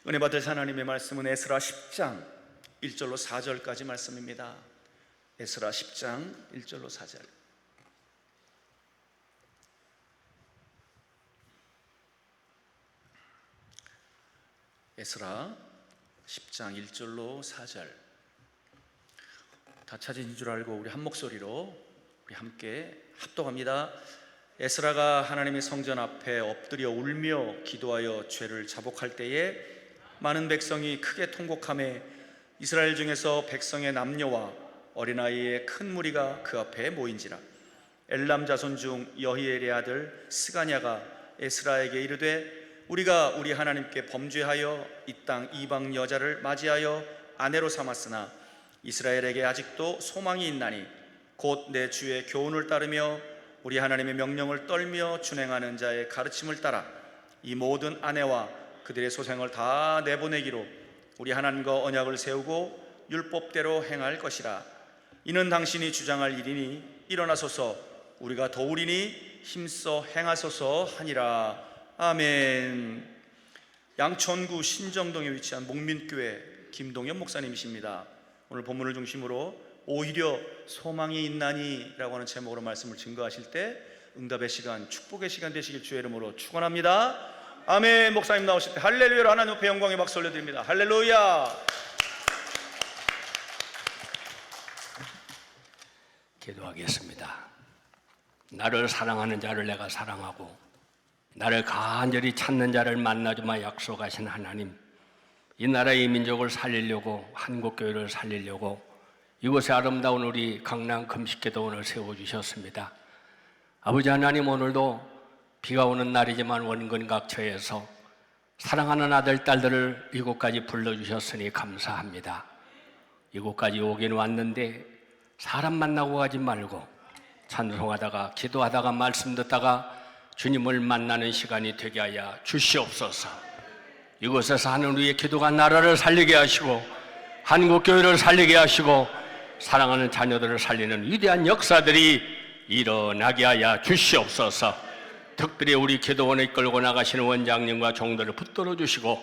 은혜 받을 하나님의 말씀은 에스라 10장 1절로 4절까지 말씀입니다. 에스라 10장 1절로 4절. 에스라 10장 1절로 4절. 다 찾은 줄 알고 우리 한 목소리로 우리 함께 합독합니다. 에스라가 하나님의 성전 앞에 엎드려 울며 기도하여 죄를 자복할 때에 많은 백성이 크게 통곡하며 이스라엘 중에서 백성의 남녀와 어린아이의 큰 무리가 그 앞에 모인지라. 엘람 자손 중 여히엘의 아들 스가냐가 에스라에게 이르되 우리가 우리 하나님께 범죄하여 이 땅 이방 여자를 맞이하여 아내로 삼았으나 이스라엘에게 아직도 소망이 있나니 곧 내 주의 교훈을 따르며 우리 하나님의 명령을 떨며 준행하는 자의 가르침을 따라 이 모든 아내와 그들의 소생을 다 내보내기로 우리 하나님과 언약을 세우고 율법대로 행할 것이라. 이는 당신이 주장할 일이니 일어나소서 우리가 도우리니 힘써 행하소서 하니라. 아멘. 양천구 신정동에 위치한 목민교회 김동현 목사님이십니다. 오늘 본문을 중심으로 오히려 소망이 있나니 라고 하는 제목으로 말씀을 증거하실 때 응답의 시간, 축복의 시간 되시길 주의 이름으로 축원합니다. 아멘. 목사님 나오실 때 할렐루야로 하나님 앞에 영광의 박수 올려드립니다. 할렐루야. 기도하겠습니다. 나를 사랑하는 자를 내가 사랑하고 나를 간절히 찾는 자를 만나주마 약속하신 하나님, 이 나라의 민족을 살리려고, 한국교회를 살리려고 이곳에 아름다운 우리 강남 금식기도원을 세워주셨습니다. 아버지 하나님, 오늘도 비가 오는 날이지만 원근각처에서 사랑하는 아들, 딸들을 이곳까지 불러주셨으니 감사합니다. 이곳까지 오긴 왔는데 사람 만나고 가지 말고 찬송하다가 기도하다가 말씀 듣다가 주님을 만나는 시간이 되게 하여 주시옵소서. 이곳에서 하는 우리의 기도가 나라를 살리게 하시고 한국교회를 살리게 하시고 사랑하는 자녀들을 살리는 위대한 역사들이 일어나게 하여 주시옵소서. 특별히 우리 기도원에 이끌고 나가시는 원장님과 종들을 붙들어 주시고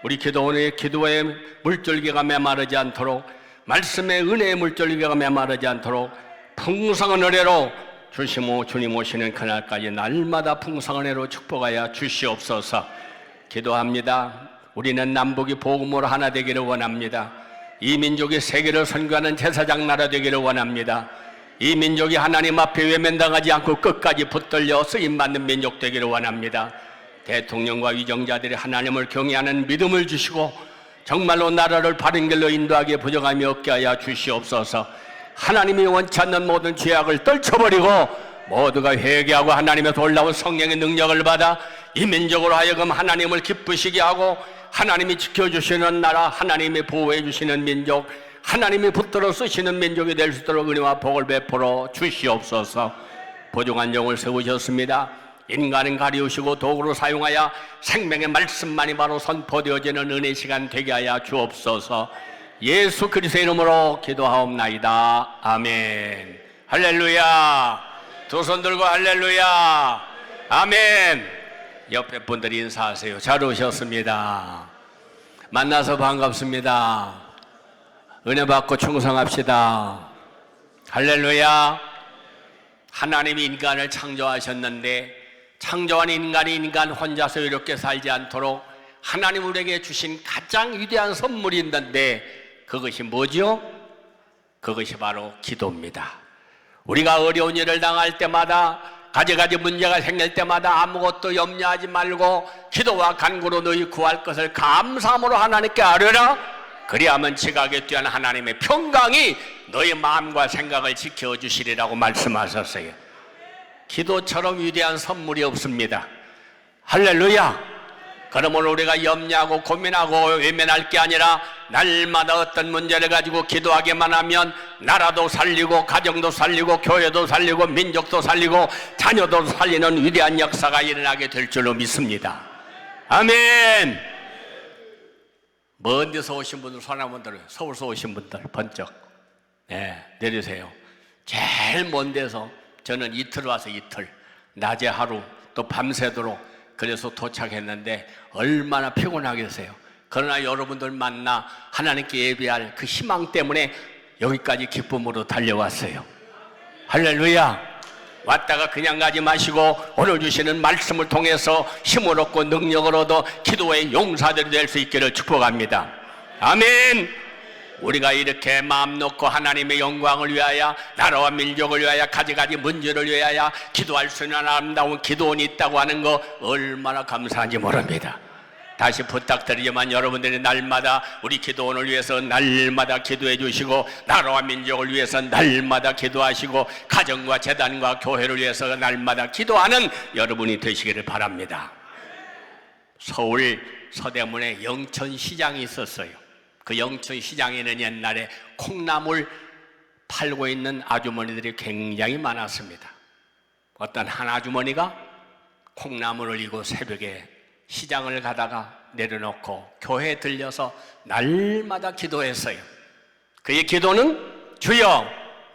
우리 기도원의 기도의 물줄기가 메마르지 않도록, 말씀의 은혜의 물줄기가 메마르지 않도록 풍성한 은혜로 주시모 주님 오시는 그날까지 날마다 풍성한 은혜로 축복하여 주시옵소서. 기도합니다. 우리는 남북이 복음으로 하나 되기를 원합니다. 이 민족이 세계를 선교하는 제사장 나라 되기를 원합니다. 이 민족이 하나님 앞에 외면당하지 않고 끝까지 붙들려 쓰임받는 민족 되기를 원합니다. 대통령과 위정자들이 하나님을 경외하는 믿음을 주시고 정말로 나라를 바른 길로 인도하기에 부족함이 없게 하여 주시옵소서. 하나님이 원치 않는 모든 죄악을 떨쳐버리고 모두가 회개하고 하나님의 놀라운 성령의 능력을 받아 이 민족으로 하여금 하나님을 기쁘시게 하고 하나님이 지켜주시는 나라, 하나님이 보호해 주시는 민족, 하나님이 붙들어 쓰시는 민족이 될 수 있도록 은혜와 복을 베풀어 주시옵소서. 보증한 영을 세우셨습니다. 인간은 가리우시고 도구로 사용하여 생명의 말씀만이 바로 선포되어지는 은혜 시간 되게 하여 주옵소서. 예수 그리스도의 이름으로 기도하옵나이다. 아멘. 할렐루야. 두 손 들고 할렐루야. 아멘. 옆에 분들이 인사하세요. 잘 오셨습니다. 만나서 반갑습니다. 은혜 받고 충성합시다. 할렐루야. 하나님이 인간을 창조하셨는데 창조한 인간이 인간 혼자서 이렇게 살지 않도록 하나님 우리에게 주신 가장 위대한 선물이 있는데 그것이 뭐죠? 그것이 바로 기도입니다. 우리가 어려운 일을 당할 때마다, 가지가지 문제가 생길 때마다 아무것도 염려하지 말고 기도와 간구로 너희 구할 것을 감사함으로 하나님께 아뢰라. 그리하면 지각에 뛰어난 하나님의 평강이 너희 마음과 생각을 지켜주시리라고 말씀하셨어요. 기도처럼 위대한 선물이 없습니다. 할렐루야. 그러므로 우리가 염려하고 고민하고 외면할 게 아니라 날마다 어떤 문제를 가지고 기도하기만 하면 나라도 살리고 가정도 살리고 교회도 살리고 민족도 살리고 자녀도 살리는 위대한 역사가 일어나게 될 줄로 믿습니다. 아멘. 먼 데서 오신 분들, 손한 분들, 서울서 오신 분들 번쩍 내리세요. 제일 먼 데서 저는 이틀 와서 이틀, 낮에 하루 또 밤새도록 그래서 도착했는데 얼마나 피곤하겠어요. 그러나 여러분들 만나 하나님께 예배할 그 희망 때문에 여기까지 기쁨으로 달려왔어요. 할렐루야. 왔다가 그냥 가지 마시고 오늘 주시는 말씀을 통해서 힘을 얻고 능력을 얻어 기도의 용사들이 될 수 있기를 축복합니다. 아멘. 우리가 이렇게 마음 놓고 하나님의 영광을 위하여, 나라와 민족을 위하여, 가지가지 문제를 위하여 기도할 수 있는 아름다운 기도원이 있다고 하는 거 얼마나 감사한지 모릅니다. 다시 부탁드리지만 여러분들이 날마다 우리 기도원을 위해서 날마다 기도해 주시고, 나라와 민족을 위해서 날마다 기도하시고, 가정과 재단과 교회를 위해서 날마다 기도하는 여러분이 되시기를 바랍니다. 서울 서대문에 영천시장이 있었어요. 그 영천시장에는 옛날에 콩나물 팔고 있는 아주머니들이 굉장히 많았습니다. 어떤 한 아주머니가 콩나물을 이고 새벽에 시장을 가다가 내려놓고 교회에 들려서 날마다 기도했어요. 그의 기도는, 주여,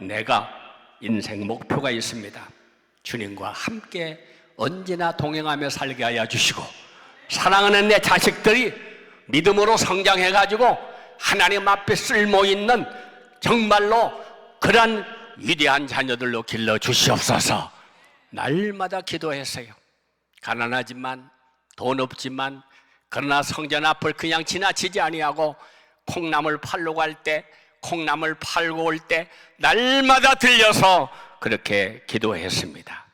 내가 인생 목표가 있습니다. 주님과 함께 언제나 동행하며 살게 하여 주시고, 사랑하는 내 자식들이 믿음으로 성장해가지고 하나님 앞에 쓸모있는 정말로 그런 위대한 자녀들로 길러주시옵소서. 날마다 기도했어요. 가난하지만, 돈 없지만, 그러나 성전 앞을 그냥 지나치지 아니하고 콩나물 팔러 갈 때, 콩나물 팔고 올 때 날마다 들려서 그렇게 기도했습니다.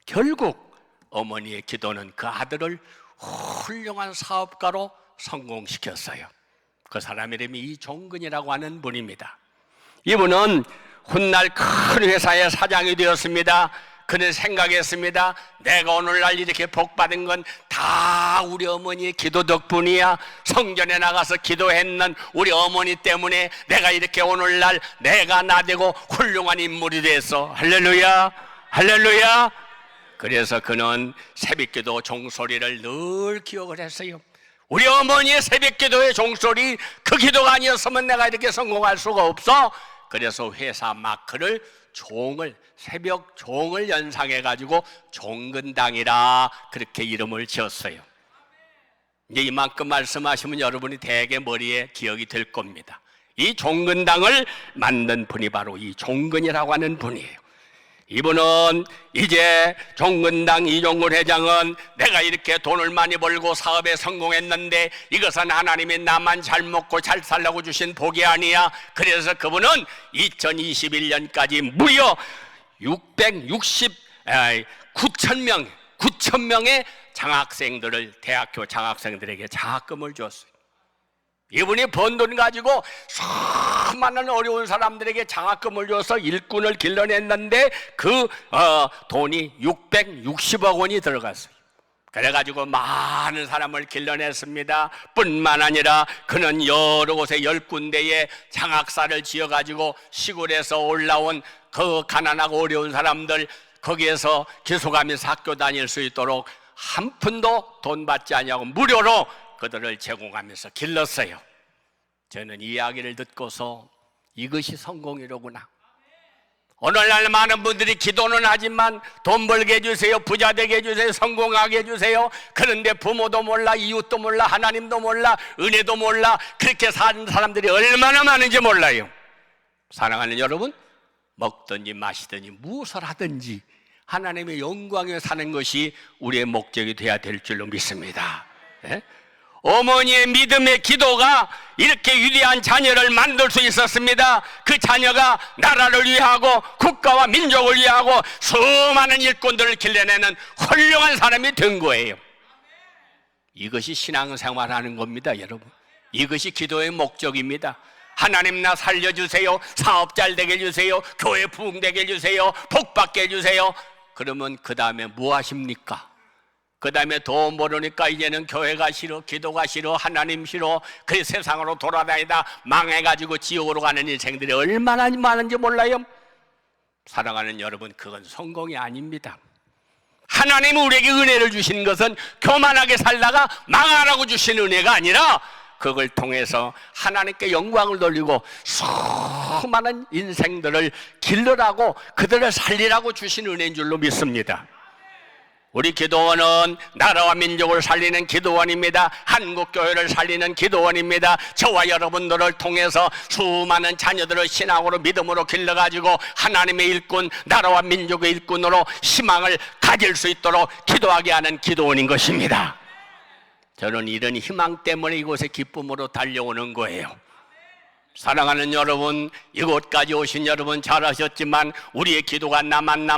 결국 어머니의 기도는 그 아들을 훌륭한 사업가로 성공시켰어요. 그 사람 이름이 이종근이라고 하는 분입니다. 이분은 훗날 큰 회사의 사장이 되었습니다. 그는 생각했습니다. 내가 오늘날 이렇게 복받은 건 다 우리 어머니의 기도 덕분이야. 성전에 나가서 기도했는 우리 어머니 때문에 내가 이렇게 오늘날 내가 나되고 훌륭한 인물이 됐어. 할렐루야, 할렐루야. 그래서 그는 새벽기도 종소리를 늘 기억을 했어요. 우리 어머니의 새벽기도의 종소리, 그 기도가 아니었으면 내가 이렇게 성공할 수가 없어. 그래서 회사 마크를 새벽 종을 연상해가지고 종근당이라 그렇게 이름을 지었어요. 이제 이만큼 말씀하시면 여러분이 대개 머리에 기억이 될 겁니다. 이 종근당을 만든 분이 바로 이 종근이라고 하는 분이에요. 이분은 이제 종근당 이종근 회장은 내가 이렇게 돈을 많이 벌고 사업에 성공했는데 이것은 하나님이 나만 잘 먹고 잘 살라고 주신 복이 아니야. 그래서 그분은 2021년까지 무려 9,000명의 장학생들을, 대학교 장학생들에게 장학금을 줬어요. 이분이 번 돈 가지고 수많은 어려운 사람들에게 장학금을 줘서 일꾼을 길러냈는데 그 돈이 660억 원이 들어갔어요. 그래가지고 많은 사람을 길러냈습니다. 뿐만 아니라 그는 여러 곳에 10군데의 장학사를 지어가지고 시골에서 올라온 그 가난하고 어려운 사람들 거기에서 기숙하면서 학교 다닐 수 있도록 한 푼도 돈 받지 않냐고 무료로 그들을 제공하면서 길렀어요. 저는 이 이야기를 듣고서 이것이 성공이로구나. 오늘날 많은 분들이 기도는 하지만 돈 벌게 해주세요, 부자 되게 해주세요, 성공하게 해주세요. 그런데 부모도 몰라, 이웃도 몰라, 하나님도 몰라, 은혜도 몰라. 그렇게 사는 사람들이 얼마나 많은지 몰라요. 사랑하는 여러분, 먹든지 마시든지 무엇을 하든지 하나님의 영광에 사는 것이 우리의 목적이 돼야 될 줄로 믿습니다. 네? 어머니의 믿음의 기도가 이렇게 위대한 자녀를 만들 수 있었습니다. 그 자녀가 나라를 위하고 국가와 민족을 위하고 수많은 일꾼들을 길러내는 훌륭한 사람이 된 거예요. 이것이 신앙생활하는 겁니다, 여러분. 이것이 기도의 목적입니다. 하나님 나 살려주세요, 사업 잘 되게 해주세요, 교회 부흥되게 해주세요, 복받게 해주세요. 그러면 그 다음에 뭐 하십니까? 그 다음에 돈 벌으니까 이제는 교회가 싫어, 기도가 싫어, 하나님 싫어. 그 세상으로 돌아다니다 망해가지고 지옥으로 가는 인생들이 얼마나 많은지 몰라요? 사랑하는 여러분, 그건 성공이 아닙니다. 하나님이 우리에게 은혜를 주신 것은 교만하게 살다가 망하라고 주신 은혜가 아니라 그걸 통해서 하나님께 영광을 돌리고 수많은 인생들을 길러라고, 그들을 살리라고 주신 은혜인 줄로 믿습니다. 우리 기도원은 나라와 민족을 살리는 기도원입니다. 한국교회를 살리는 기도원입니다. 저와 여러분들을 통해서 수많은 자녀들을 신앙으로 믿음으로 길러가지고 하나님의 일꾼, 나라와 민족의 일꾼으로 희망을 가질 수 있도록 기도하게 하는 기도원인 것입니다. 저는 이런 희망 때문에 이곳에 기쁨으로 달려오는 거예요. 사랑하는 여러분, 이곳까지 오신 여러분 잘하셨지만 우리의 기도가 나만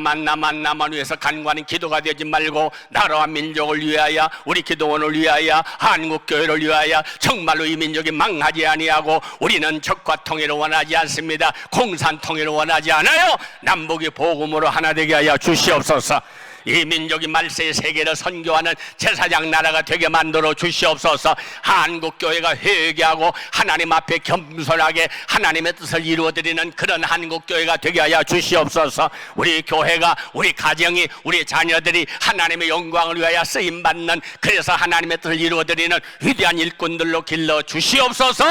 위해서 간과하는 기도가 되지 말고 나라와 민족을 위하여, 우리 기도원을 위하여, 한국교회를 위하여 정말로 이 민족이 망하지 아니하고, 우리는 적과 통일을 원하지 않습니다. 공산 통일을 원하지 않아요. 남북이 복음으로 하나 되게 하여 주시옵소서. 이 민족이 말세의 세계를 선교하는 제사장 나라가 되게 만들어 주시옵소서. 한국교회가 회개하고 하나님 앞에 겸손하게 하나님의 뜻을 이루어드리는 그런 한국교회가 되게 하여 주시옵소서. 우리 교회가, 우리 가정이, 우리 자녀들이 하나님의 영광을 위하여 쓰임받는, 그래서 하나님의 뜻을 이루어드리는 위대한 일꾼들로 길러 주시옵소서.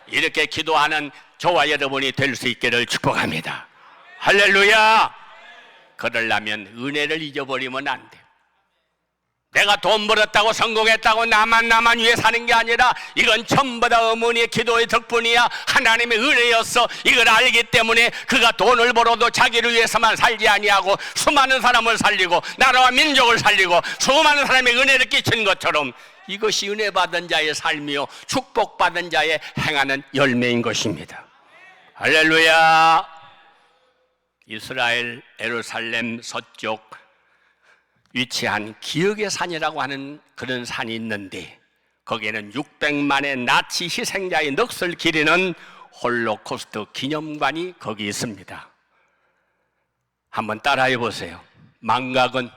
이렇게 기도하는 저와 여러분이 될 수 있기를 축복합니다. 할렐루야. 그러려면 은혜를 잊어버리면 안 돼. 내가 돈 벌었다고 성공했다고 나만 위해 사는 게 아니라 이건 전부 다 어머니의 기도의 덕분이야. 하나님의 은혜였어. 이걸 알기 때문에 그가 돈을 벌어도 자기를 위해서만 살지 아니하고 수많은 사람을 살리고 나라와 민족을 살리고 수많은 사람의 은혜를 끼친 것처럼, 이것이 은혜 받은 자의 삶이요 축복받은 자의 행하는 열매인 것입니다. 할렐루야. 이스라엘 예루살렘 서쪽 위치한 기억의 산이라고 하는 그런 산이 있는데, 거기에는 600만의 나치 희생자의 넋을 기리는 홀로코스트 기념관이 거기 있습니다. 한번 따라해 보세요. 망각은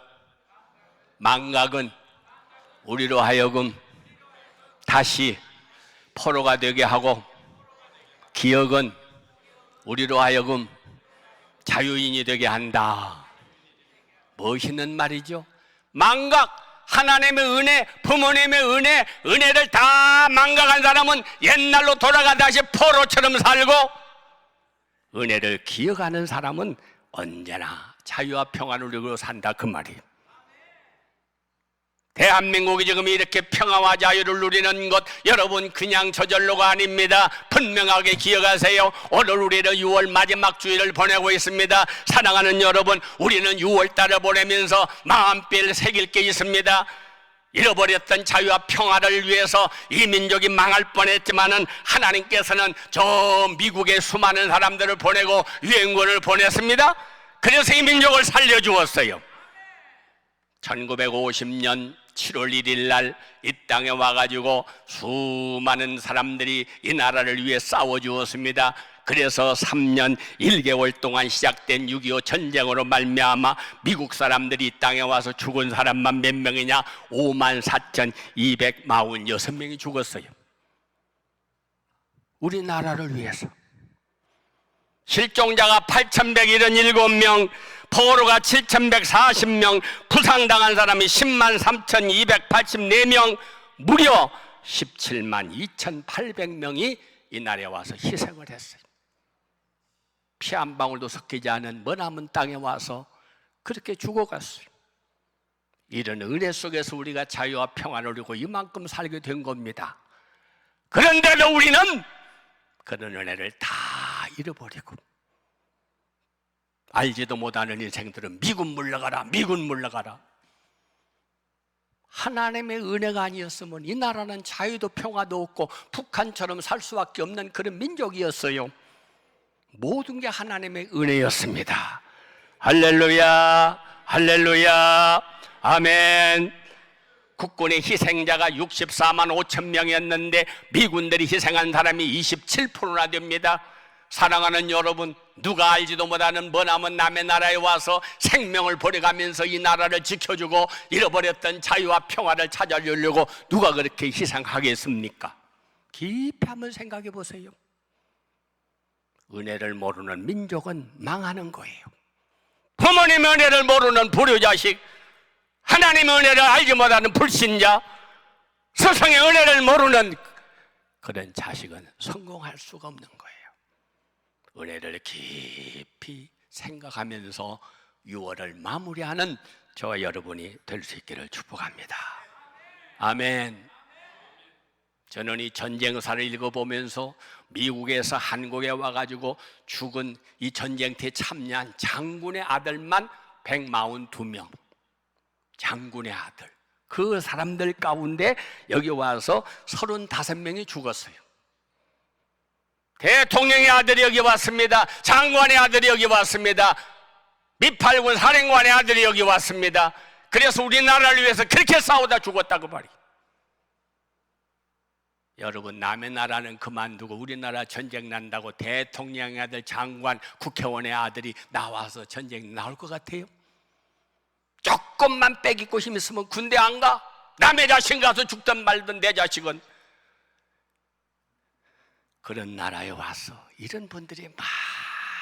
우리로 하여금 다시 포로가 되게 하고, 기억은 우리로 하여금 자유인이 되게 한다. 멋있는 말이죠. 망각, 하나님의 은혜, 부모님의 은혜를 다 망각한 사람은 옛날로 돌아가 다시 포로처럼 살고, 은혜를 기억하는 사람은 언제나 자유와 평안을 누리고 산다, 그 말이에요. 대한민국이 지금 이렇게 평화와 자유를 누리는 것, 여러분 그냥 저절로가 아닙니다. 분명하게 기억하세요. 오늘 우리는 6월 마지막 주일을 보내고 있습니다. 사랑하는 여러분, 우리는 6월 달을 보내면서 마음뼈를 새길 게 있습니다. 잃어버렸던 자유와 평화를 위해서 이 민족이 망할 뻔했지만은 하나님께서는 저 미국의 수많은 사람들을 보내고 유엔군을 보냈습니다. 그래서 이 민족을 살려주었어요. 1950년 7월 1일 날 이 땅에 와가지고 수많은 사람들이 이 나라를 위해 싸워주었습니다. 그래서 3년 1개월 동안 시작된 6.25 전쟁으로 말미암아 미국 사람들이 이 땅에 와서 죽은 사람만 몇 명이냐? 54,246명이 죽었어요. 우리나라를 위해서. 실종자가 8,177명, 포로가 7,140명, 부상당한 사람이 103,284명, 무려 172,800명이 이 나라에 와서 희생을 했어요. 피 한 방울도 섞이지 않은 머나먼 땅에 와서 그렇게 죽어갔어요. 이런 은혜 속에서 우리가 자유와 평안을 누리고 이만큼 살게 된 겁니다. 그런데도 우리는 그런 은혜를 다 잃어버리고, 알지도 못하는 인생들은 미군 물러가라, 미군 물러가라. 하나님의 은혜가 아니었으면 이 나라는 자유도 평화도 없고 북한처럼 살 수밖에 없는 그런 민족이었어요. 모든 게 하나님의 은혜였습니다. 할렐루야, 할렐루야, 아멘. 국군의 희생자가 64만 5천 명이었는데 미군들이 희생한 사람이 27%나 됩니다. 사랑하는 여러분, 누가 알지도 못하는 머나먼 남의 나라에 와서 생명을 버려가면서 이 나라를 지켜주고 잃어버렸던 자유와 평화를 찾아주려고 누가 그렇게 희생하겠습니까? 깊이 한번 생각해 보세요. 은혜를 모르는 민족은 망하는 거예요. 부모님의 은혜를 모르는 불효자식, 하나님의 은혜를 알지 못하는 불신자, 스승의 은혜를 모르는 그런 자식은 성공할 수가 없는 거예요. 은혜를 깊이 생각하면서 6월을 마무리하는 저와 여러분이 될 수 있기를 축복합니다. 아멘. 저는 이 전쟁사를 읽어보면서 미국에서 한국에 와가지고 죽은 이 전쟁터에 참여한 장군의 아들만 142명, 장군의 아들, 그 사람들 가운데 여기 와서 35명이 죽었어요. 대통령의 아들이 여기 왔습니다. 장관의 아들이 여기 왔습니다. 미팔군 사령관의 아들이 여기 왔습니다. 그래서 우리나라를 위해서 그렇게 싸우다 죽었다고 말이에요. 여러분, 남의 나라는 그만두고 우리나라 전쟁 난다고 대통령의 아들, 장관, 국회의원의 아들이 나와서 전쟁 나올 것 같아요? 조금만 빼기고 힘 있으면 군대 안 가? 남의 자식 가서 죽든 말든 내 자식은. 그런 나라에 와서 이런 분들이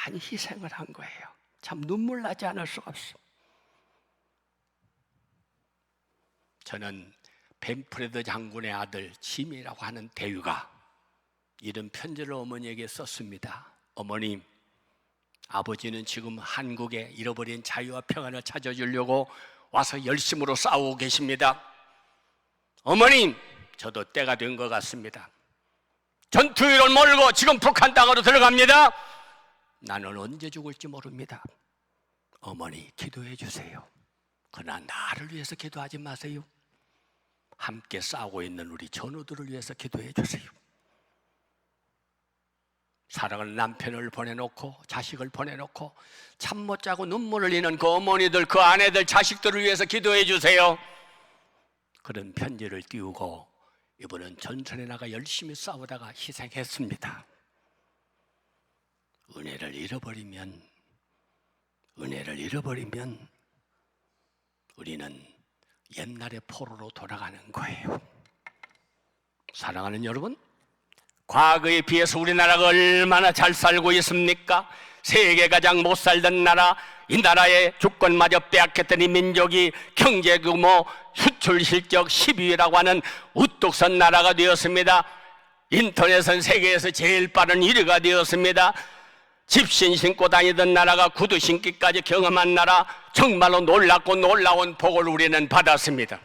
많이 희생을 한 거예요. 참 눈물 나지 않을 수가 없어. 저는 벤프레드 장군의 아들 짐이라고 하는 대위가 이런 편지를 어머니에게 썼습니다. 어머님, 아버지는 지금 한국에 잃어버린 자유와 평안을 찾아주려고 와서 열심으로 싸우고 계십니다. 어머님, 저도 때가 된 것 같습니다. 전투기를 몰고 지금 북한 땅으로 들어갑니다. 나는 언제 죽을지 모릅니다. 어머니, 기도해 주세요. 그러나 나를 위해서 기도하지 마세요. 함께 싸우고 있는 우리 전우들을 위해서 기도해 주세요. 사랑하는 남편을 보내놓고 자식을 보내놓고 잠 못 자고 눈물을 흘리는 그 어머니들, 그 아내들, 자식들을 위해서 기도해 주세요. 그런 편지를 띄우고 이분은 전선에 나가 열심히 싸우다가 희생했습니다. 은혜를 잃어버리면 우리는 옛날의 포로로 돌아가는 거예요. 사랑하는 여러분, 과거에 비해서 우리나라가 얼마나 잘 살고 있습니까? 세계 가장 못 살던 나라, 이 나라의 주권마저 빼앗겼던 이 민족이 경제 규모, 수출 실적 10위라고 하는 우뚝 선 나라가 되었습니다. 인터넷은 세계에서 제일 빠른 1위가 되었습니다. 집신 신고 다니던 나라가 구두 신기까지 경험한 나라, 정말로 놀랍고 놀라운 복을 우리는 받았습니다.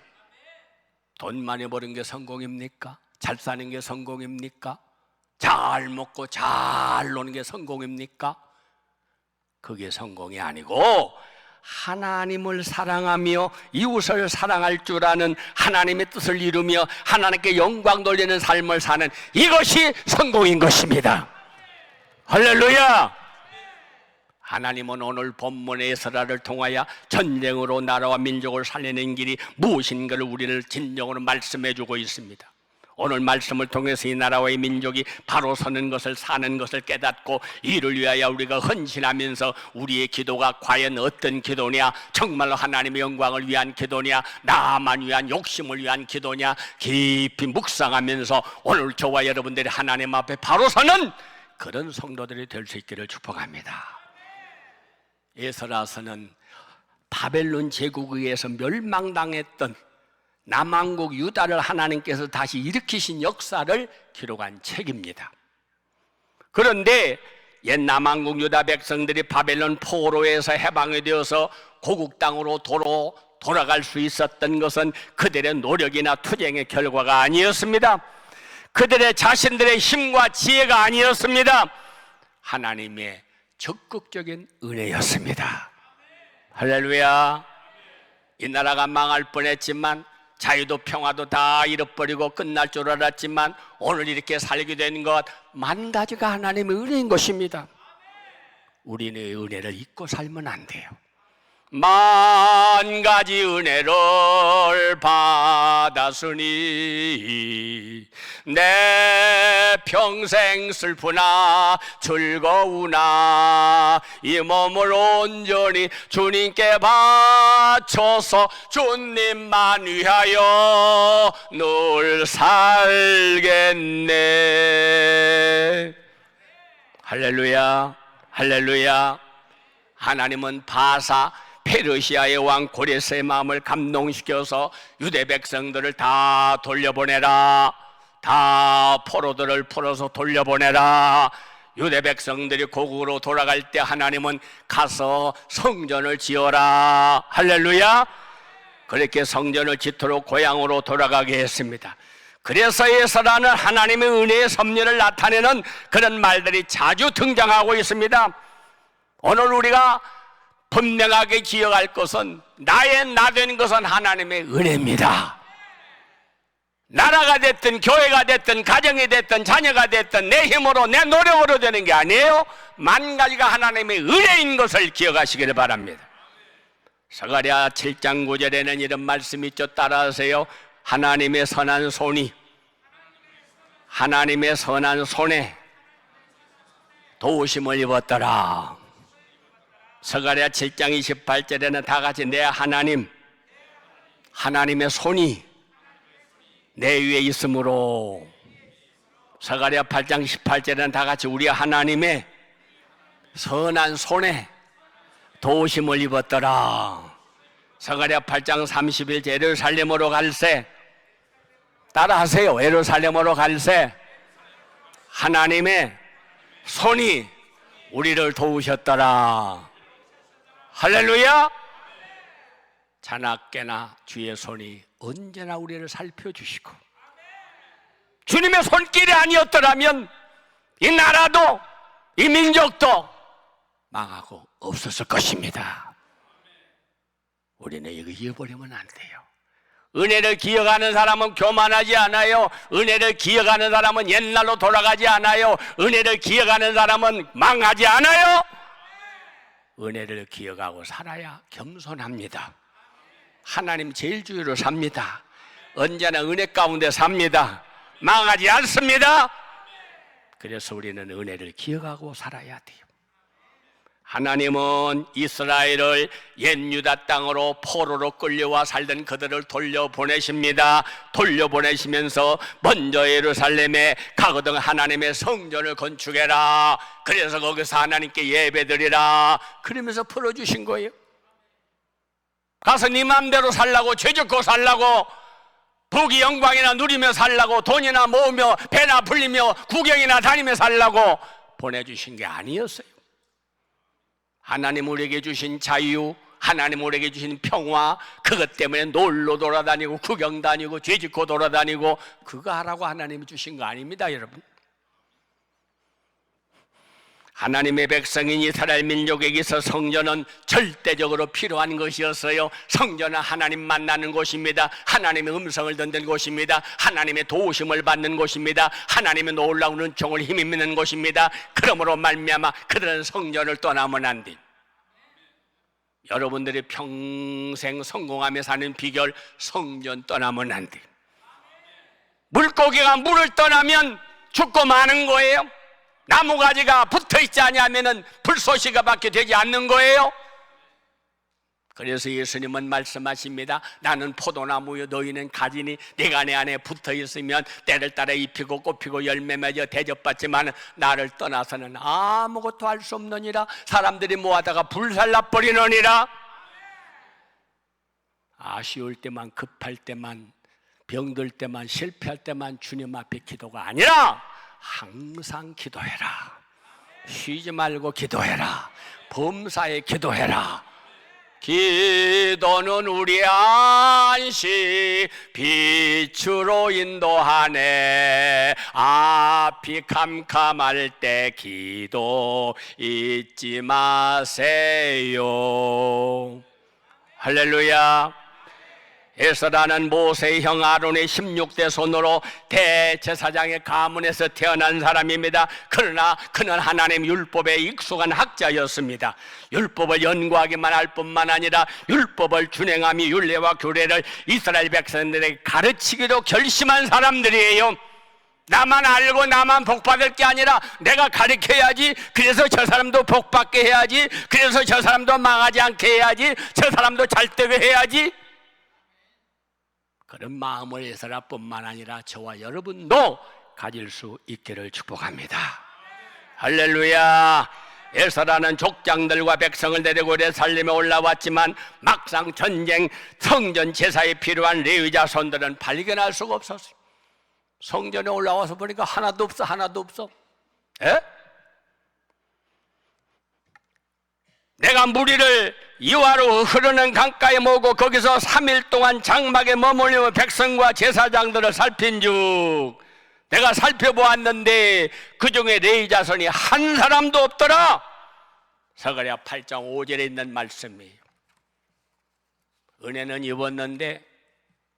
돈 많이 버는 게 성공입니까? 잘 사는 게 성공입니까? 잘 먹고 잘 노는 게 성공입니까? 그게 성공이 아니고 하나님을 사랑하며 이웃을 사랑할 줄 아는 하나님의 뜻을 이루며 하나님께 영광 돌리는 삶을 사는 이것이 성공인 것입니다. 할렐루야! 하나님은 오늘 본문의 에스라를 통하여 전쟁으로 나라와 민족을 살리는 길이 무엇인가를 우리를 진정으로 말씀해 주고 있습니다. 오늘 말씀을 통해서 이 나라와 이 민족이 바로 서는 것을, 사는 것을 깨닫고 이를 위하여 우리가 헌신하면서 우리의 기도가 과연 어떤 기도냐, 정말로 하나님의 영광을 위한 기도냐, 나만 위한 욕심을 위한 기도냐, 깊이 묵상하면서 오늘 저와 여러분들이 하나님 앞에 바로 서는 그런 성도들이 될 수 있기를 축복합니다. 에스라서는 바벨론 제국에 의해서 멸망당했던 남왕국 유다를 하나님께서 다시 일으키신 역사를 기록한 책입니다. 그런데 옛 남왕국 유다 백성들이 바벨론 포로에서 해방이 되어서 고국 땅으로 돌아갈 수 있었던 것은 그들의 노력이나 투쟁의 결과가 아니었습니다. 그들의 자신들의 힘과 지혜가 아니었습니다. 하나님의 적극적인 은혜였습니다. 할렐루야. 이 나라가 망할 뻔했지만, 자유도 평화도 다 잃어버리고 끝날 줄 알았지만 오늘 이렇게 살게 된 것, 만 가지가 하나님의 은혜인 것입니다. 우리는 은혜를 잊고 살면 안 돼요. 만 가지 은혜를 받았으니 내 평생 슬프나 즐거우나 이 몸을 온전히 주님께 바쳐서 주님만 위하여 늘 살겠네. 할렐루야, 할렐루야. 하나님은 바사 페르시아의 왕 고레스의 마음을 감동시켜서 유대 백성들을 다 돌려보내라, 다 포로들을 풀어서 돌려보내라. 유대 백성들이 고국으로 돌아갈 때 하나님은 가서 성전을 지어라. 할렐루야. 그렇게 성전을 짓도록 고향으로 돌아가게 했습니다. 그래서 에스라는 하나님의 은혜의 섭리를 나타내는 그런 말들이 자주 등장하고 있습니다. 오늘 우리가 분명하게 기억할 것은 나의 나 된 것은 하나님의 은혜입니다. 나라가 됐든 교회가 됐든 가정이 됐든 자녀가 됐든 내 힘으로 내 노력으로 되는 게 아니에요. 만 가지가 하나님의 은혜인 것을 기억하시기를 바랍니다. 스가랴 7장 9절에는 이런 말씀이 있죠. 따라하세요. 하나님의 선한 손에 도우심을 입었더라. 스가랴 7장 28절에는 다 같이 내 하나님의 손이 내 위에 있으므로. 스가랴 8장 18절에는 다 같이 우리 하나님의 선한 손에 도우심을 입었더라. 스가랴 8장 31절 예루살렘으로 갈새, 따라하세요. 예루살렘으로 갈새 하나님의 손이 우리를 도우셨더라. 할렐루야. 자나깨나 주의 손이 언제나 우리를 살펴주시고, 주님의 손길이 아니었더라면 이 나라도 이 민족도 망하고 없었을 것입니다. 우리는 이거 잊어버리면 안 돼요. 은혜를 기억하는 사람은 교만하지 않아요. 은혜를 기억하는 사람은 옛날로 돌아가지 않아요. 은혜를 기억하는 사람은 망하지 않아요. 은혜를 기억하고 살아야 겸손합니다. 하나님 제일 주의로 삽니다. 언제나 은혜 가운데 삽니다. 망하지 않습니다. 그래서 우리는 은혜를 기억하고 살아야 돼요. 하나님은 이스라엘을 옛 유다 땅으로 포로로 끌려와 살던 그들을 돌려보내십니다. 돌려보내시면서 먼저 예루살렘에 가거든 하나님의 성전을 건축해라. 그래서 거기서 하나님께 예배드리라. 그러면서 풀어주신 거예요. 가서 네 맘대로 살라고, 죄짓고 살라고, 부귀 영광이나 누리며 살라고, 돈이나 모으며 배나 불리며 구경이나 다니며 살라고 보내주신 게 아니었어요. 하나님 우리에게 주신 자유, 하나님 우리에게 주신 평화, 그것 때문에 놀러 돌아다니고 구경 다니고 죄짓고 돌아다니고 그거 하라고 하나님이 주신 거 아닙니다, 여러분. 하나님의 백성인 이스라엘 민족에게 있어 성전은 절대적으로 필요한 것이었어요. 성전은 하나님 만나는 곳입니다. 하나님의 음성을 듣는 곳입니다. 하나님의 도우심을 받는 곳입니다. 하나님의 놀라운 은총을 힘입는 곳입니다. 그러므로 말미암아 그들은 성전을 떠나면 안 돼. 여러분들이 평생 성공하며 사는 비결, 성전 떠나면 안 돼. 물고기가 물을 떠나면 죽고 마는 거예요. 나무가지가 붙어있지 않으면 불쏘시가 밖에 되지 않는 거예요. 그래서 예수님은 말씀하십니다. 나는 포도나무요 너희는 가지니 내가 내 안에 붙어있으면 때를 따라 잎이고 꽃피고 열매 맺어 대접받지만 나를 떠나서는 아무것도 할 수 없느니라. 사람들이 모아다가 불살라버리느니라. 아쉬울 때만, 급할 때만, 병들 때만, 실패할 때만 주님 앞에 기도가 아니라 항상 기도해라. 쉬지 말고 기도해라. 범사에 기도해라. 기도는 우리 안식 빛으로 인도하네. 앞이 캄캄할 때 기도 잊지 마세요. 할렐루야. 에스라는 모세의 형 아론의 16대 손으로 대제사장의 가문에서 태어난 사람입니다. 그러나 그는 하나님 율법에 익숙한 학자였습니다. 율법을 연구하기만 할 뿐만 아니라 율법을 준행하며 율례와 규례를 이스라엘 백성들에게 가르치기로 결심한 사람들이에요. 나만 알고 나만 복받을 게 아니라 내가 가르쳐야지. 그래서 저 사람도 복받게 해야지. 그래서 저 사람도 망하지 않게 해야지. 저 사람도 잘되게 해야지. 그런 마음을 에스라뿐만 아니라 저와 여러분도 가질 수 있기를 축복합니다. 할렐루야. 에스라는 족장들과 백성을 데리고 예루살렘에 올라왔지만 막상 전쟁, 성전 제사에 필요한 레위 자손들은 발견할 수가 없었어요. 성전에 올라와서 보니까 하나도 없어. 에? 내가 무리를 이와로 흐르는 강가에 모으고 거기서 3일 동안 장막에 머물며 백성과 제사장들을 살핀즉 내가 살펴보았는데 그 중에 레위 자손이 한 사람도 없더라. 스가랴 8장 5절에 있는 말씀이에요. 은혜는 입었는데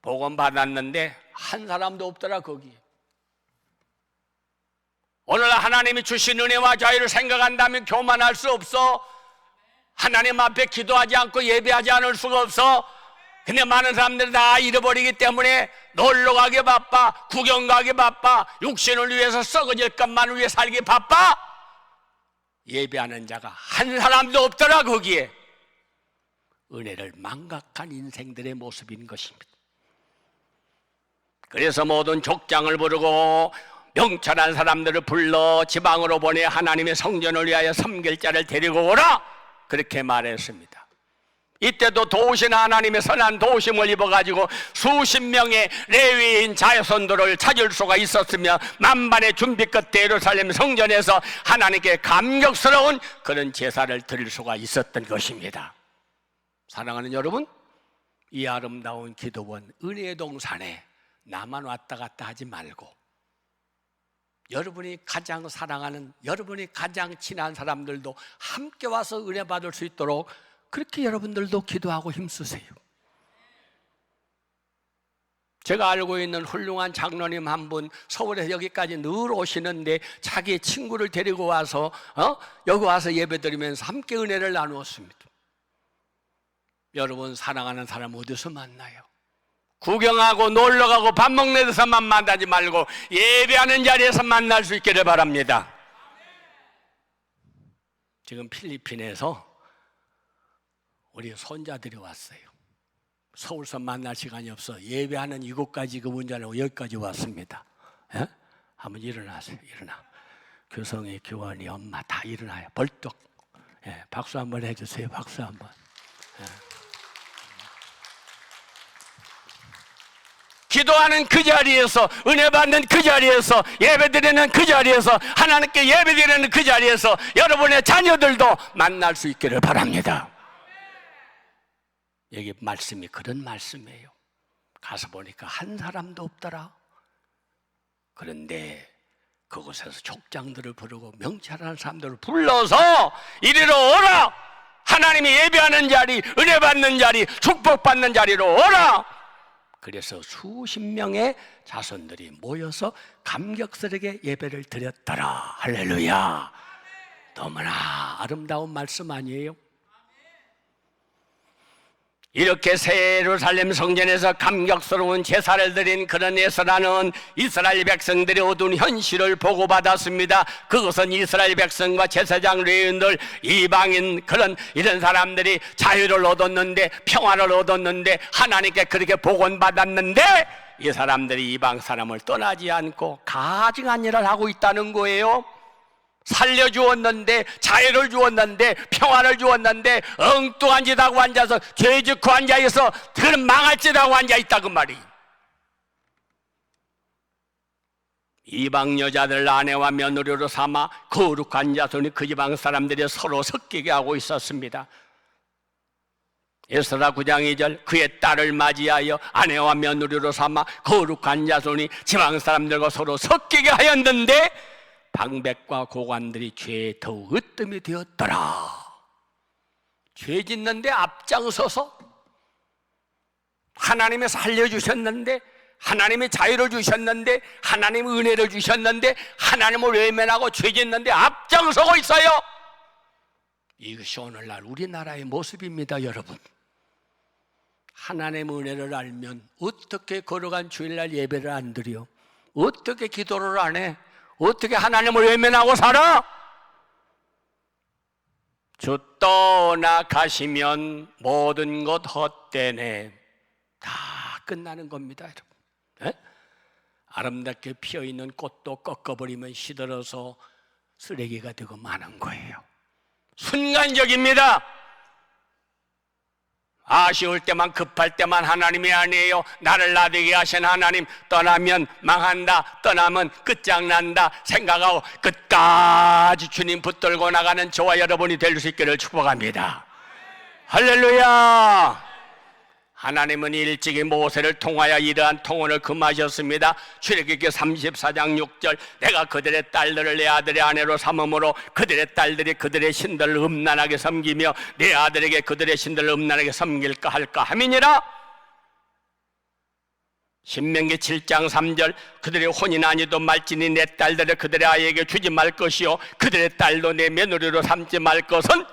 복음 받았는데 한 사람도 없더라. 거기에 오늘날 하나님이 주신 은혜와 자유를 생각한다면 교만할 수 없어. 하나님 앞에 기도하지 않고 예배하지 않을 수가 없어. 근데 많은 사람들이 다 잃어버리기 때문에 놀러 가기 바빠, 구경 가기 바빠, 육신을 위해서 썩어질 것만을 위해 살기 바빠. 예배하는 자가 한 사람도 없더라. 거기에 은혜를 망각한 인생들의 모습인 것입니다. 그래서 모든 족장을 부르고 명철한 사람들을 불러 지방으로 보내 하나님의 성전을 위하여 섬길 자를 데리고 오라, 그렇게 말했습니다. 이때도 도우신 하나님의 선한 도우심을 입어가지고 수십 명의 레위인 자손들을 찾을 수가 있었으며 만반의 준비 끝에 예루살렘 성전에서 하나님께 감격스러운 그런 제사를 드릴 수가 있었던 것입니다. 사랑하는 여러분, 이 아름다운 기도원 은혜의 동산에 나만 왔다 갔다 하지 말고 여러분이 가장 사랑하는, 여러분이 가장 친한 사람들도 함께 와서 은혜 받을 수 있도록 그렇게 여러분들도 기도하고 힘쓰세요. 제가 알고 있는 훌륭한 장로님 한 분, 서울에서 여기까지 늘 오시는데 자기 친구를 데리고 와서 여기 와서 예배드리면서 함께 은혜를 나누었습니다. 여러분, 사랑하는 사람 어디서 만나요? 구경하고 놀러가고 밥 먹는 데서만 만나지 말고 예배하는 자리에서 만날 수 있기를 바랍니다. 지금 필리핀에서 우리 손자들이 왔어요. 서울서 만날 시간이 없어 예배하는 이곳까지 그 문제로 여기까지 왔습니다. 예? 한번 일어나세요. 일어나. 교성이, 교원이, 엄마 다 일어나요. 벌떡. 예, 박수 한번 해주세요. 박수 한번. 예. 기도하는 그 자리에서, 은혜 받는 그 자리에서, 예배드리는 그 자리에서, 하나님께 예배드리는 그 자리에서 여러분의 자녀들도 만날 수 있기를 바랍니다. 여기 말씀이 그런 말씀이에요. 가서 보니까 한 사람도 없더라. 그런데 그곳에서 족장들을 부르고 명찰하는 사람들을 불러서 이리로 오라! 하나님이 예배하는 자리, 은혜 받는 자리, 축복받는 자리로 오라! 그래서 수십 명의 자손들이 모여서 감격스럽게 예배를 드렸더라. 할렐루야. 너무나 아름다운 말씀 아니에요? 이렇게 새 예루살렘 성전에서 감격스러운 제사를 드린 그런 에스라는 이스라엘 백성들의 어두운 현실을 보고받았습니다. 그것은 이스라엘 백성과 제사장 레위인들, 이방인 이런 사람들이 자유를 얻었는데, 평화를 얻었는데, 하나님께 그렇게 복원받았는데 이 사람들이 이방 사람을 떠나지 않고 가증한 일을 하고 있다는 거예요. 살려주었는데, 자유를 주었는데, 평화를 주었는데 엉뚱한 짓 하고 앉아서, 죄 짓고 앉아있어 그런 망할 짓 하고 앉아있다 그 말이. 이방 여자들 아내와 며느리로 삼아 거룩한 자손이 그 지방 사람들이 서로 섞이게 하고 있었습니다. 에스라 9장 2절, 그의 딸을 맞이하여 아내와 며느리로 삼아 거룩한 자손이 지방 사람들과 서로 섞이게 하였는데 방백과 고관들이 죄에 더욱 으뜸이 되었더라. 죄 짓는데 앞장서서 하나님이 살려주셨는데, 하나님이 자유를 주셨는데, 하나님이 은혜를 주셨는데, 하나님을 외면하고 죄 짓는데 앞장서고 있어요. 이것이 오늘날 우리나라의 모습입니다. 여러분, 하나님의 은혜를 알면 어떻게 걸어간 주일날 예배를 안 드려? 어떻게 기도를 안 해? 어떻게 하나님을 외면하고 살아? 주 떠나가시면 모든 것 헛되네. 다 끝나는 겁니다, 여러분. 에? 아름답게 피어있는 꽃도 꺾어버리면 시들어서 쓰레기가 되고 마는 거예요. 순간적입니다. 아쉬울 때만, 급할 때만 하나님이 아니에요. 나를 놔두게 하신 하나님. 떠나면 망한다, 떠나면 끝장난다 생각하고 끝까지 주님 붙들고 나가는 저와 여러분이 될 수 있기를 축복합니다. 할렐루야. 하나님은 일찍이 모세를 통하여 이러한 통언을 금하셨습니다. 출애굽기 34장 6절, 내가 그들의 딸들을 내 아들의 아내로 삼음으로 그들의 딸들이 그들의 신들을 음란하게 섬기며 내 아들에게 그들의 신들을 음란하게 섬길까 할까 함이니라. 신명기 7장 3절, 그들의 혼인 아니도 말지니 내 딸들을 그들의 아이에게 주지 말 것이요 그들의 딸도 내 며느리로 삼지 말 것은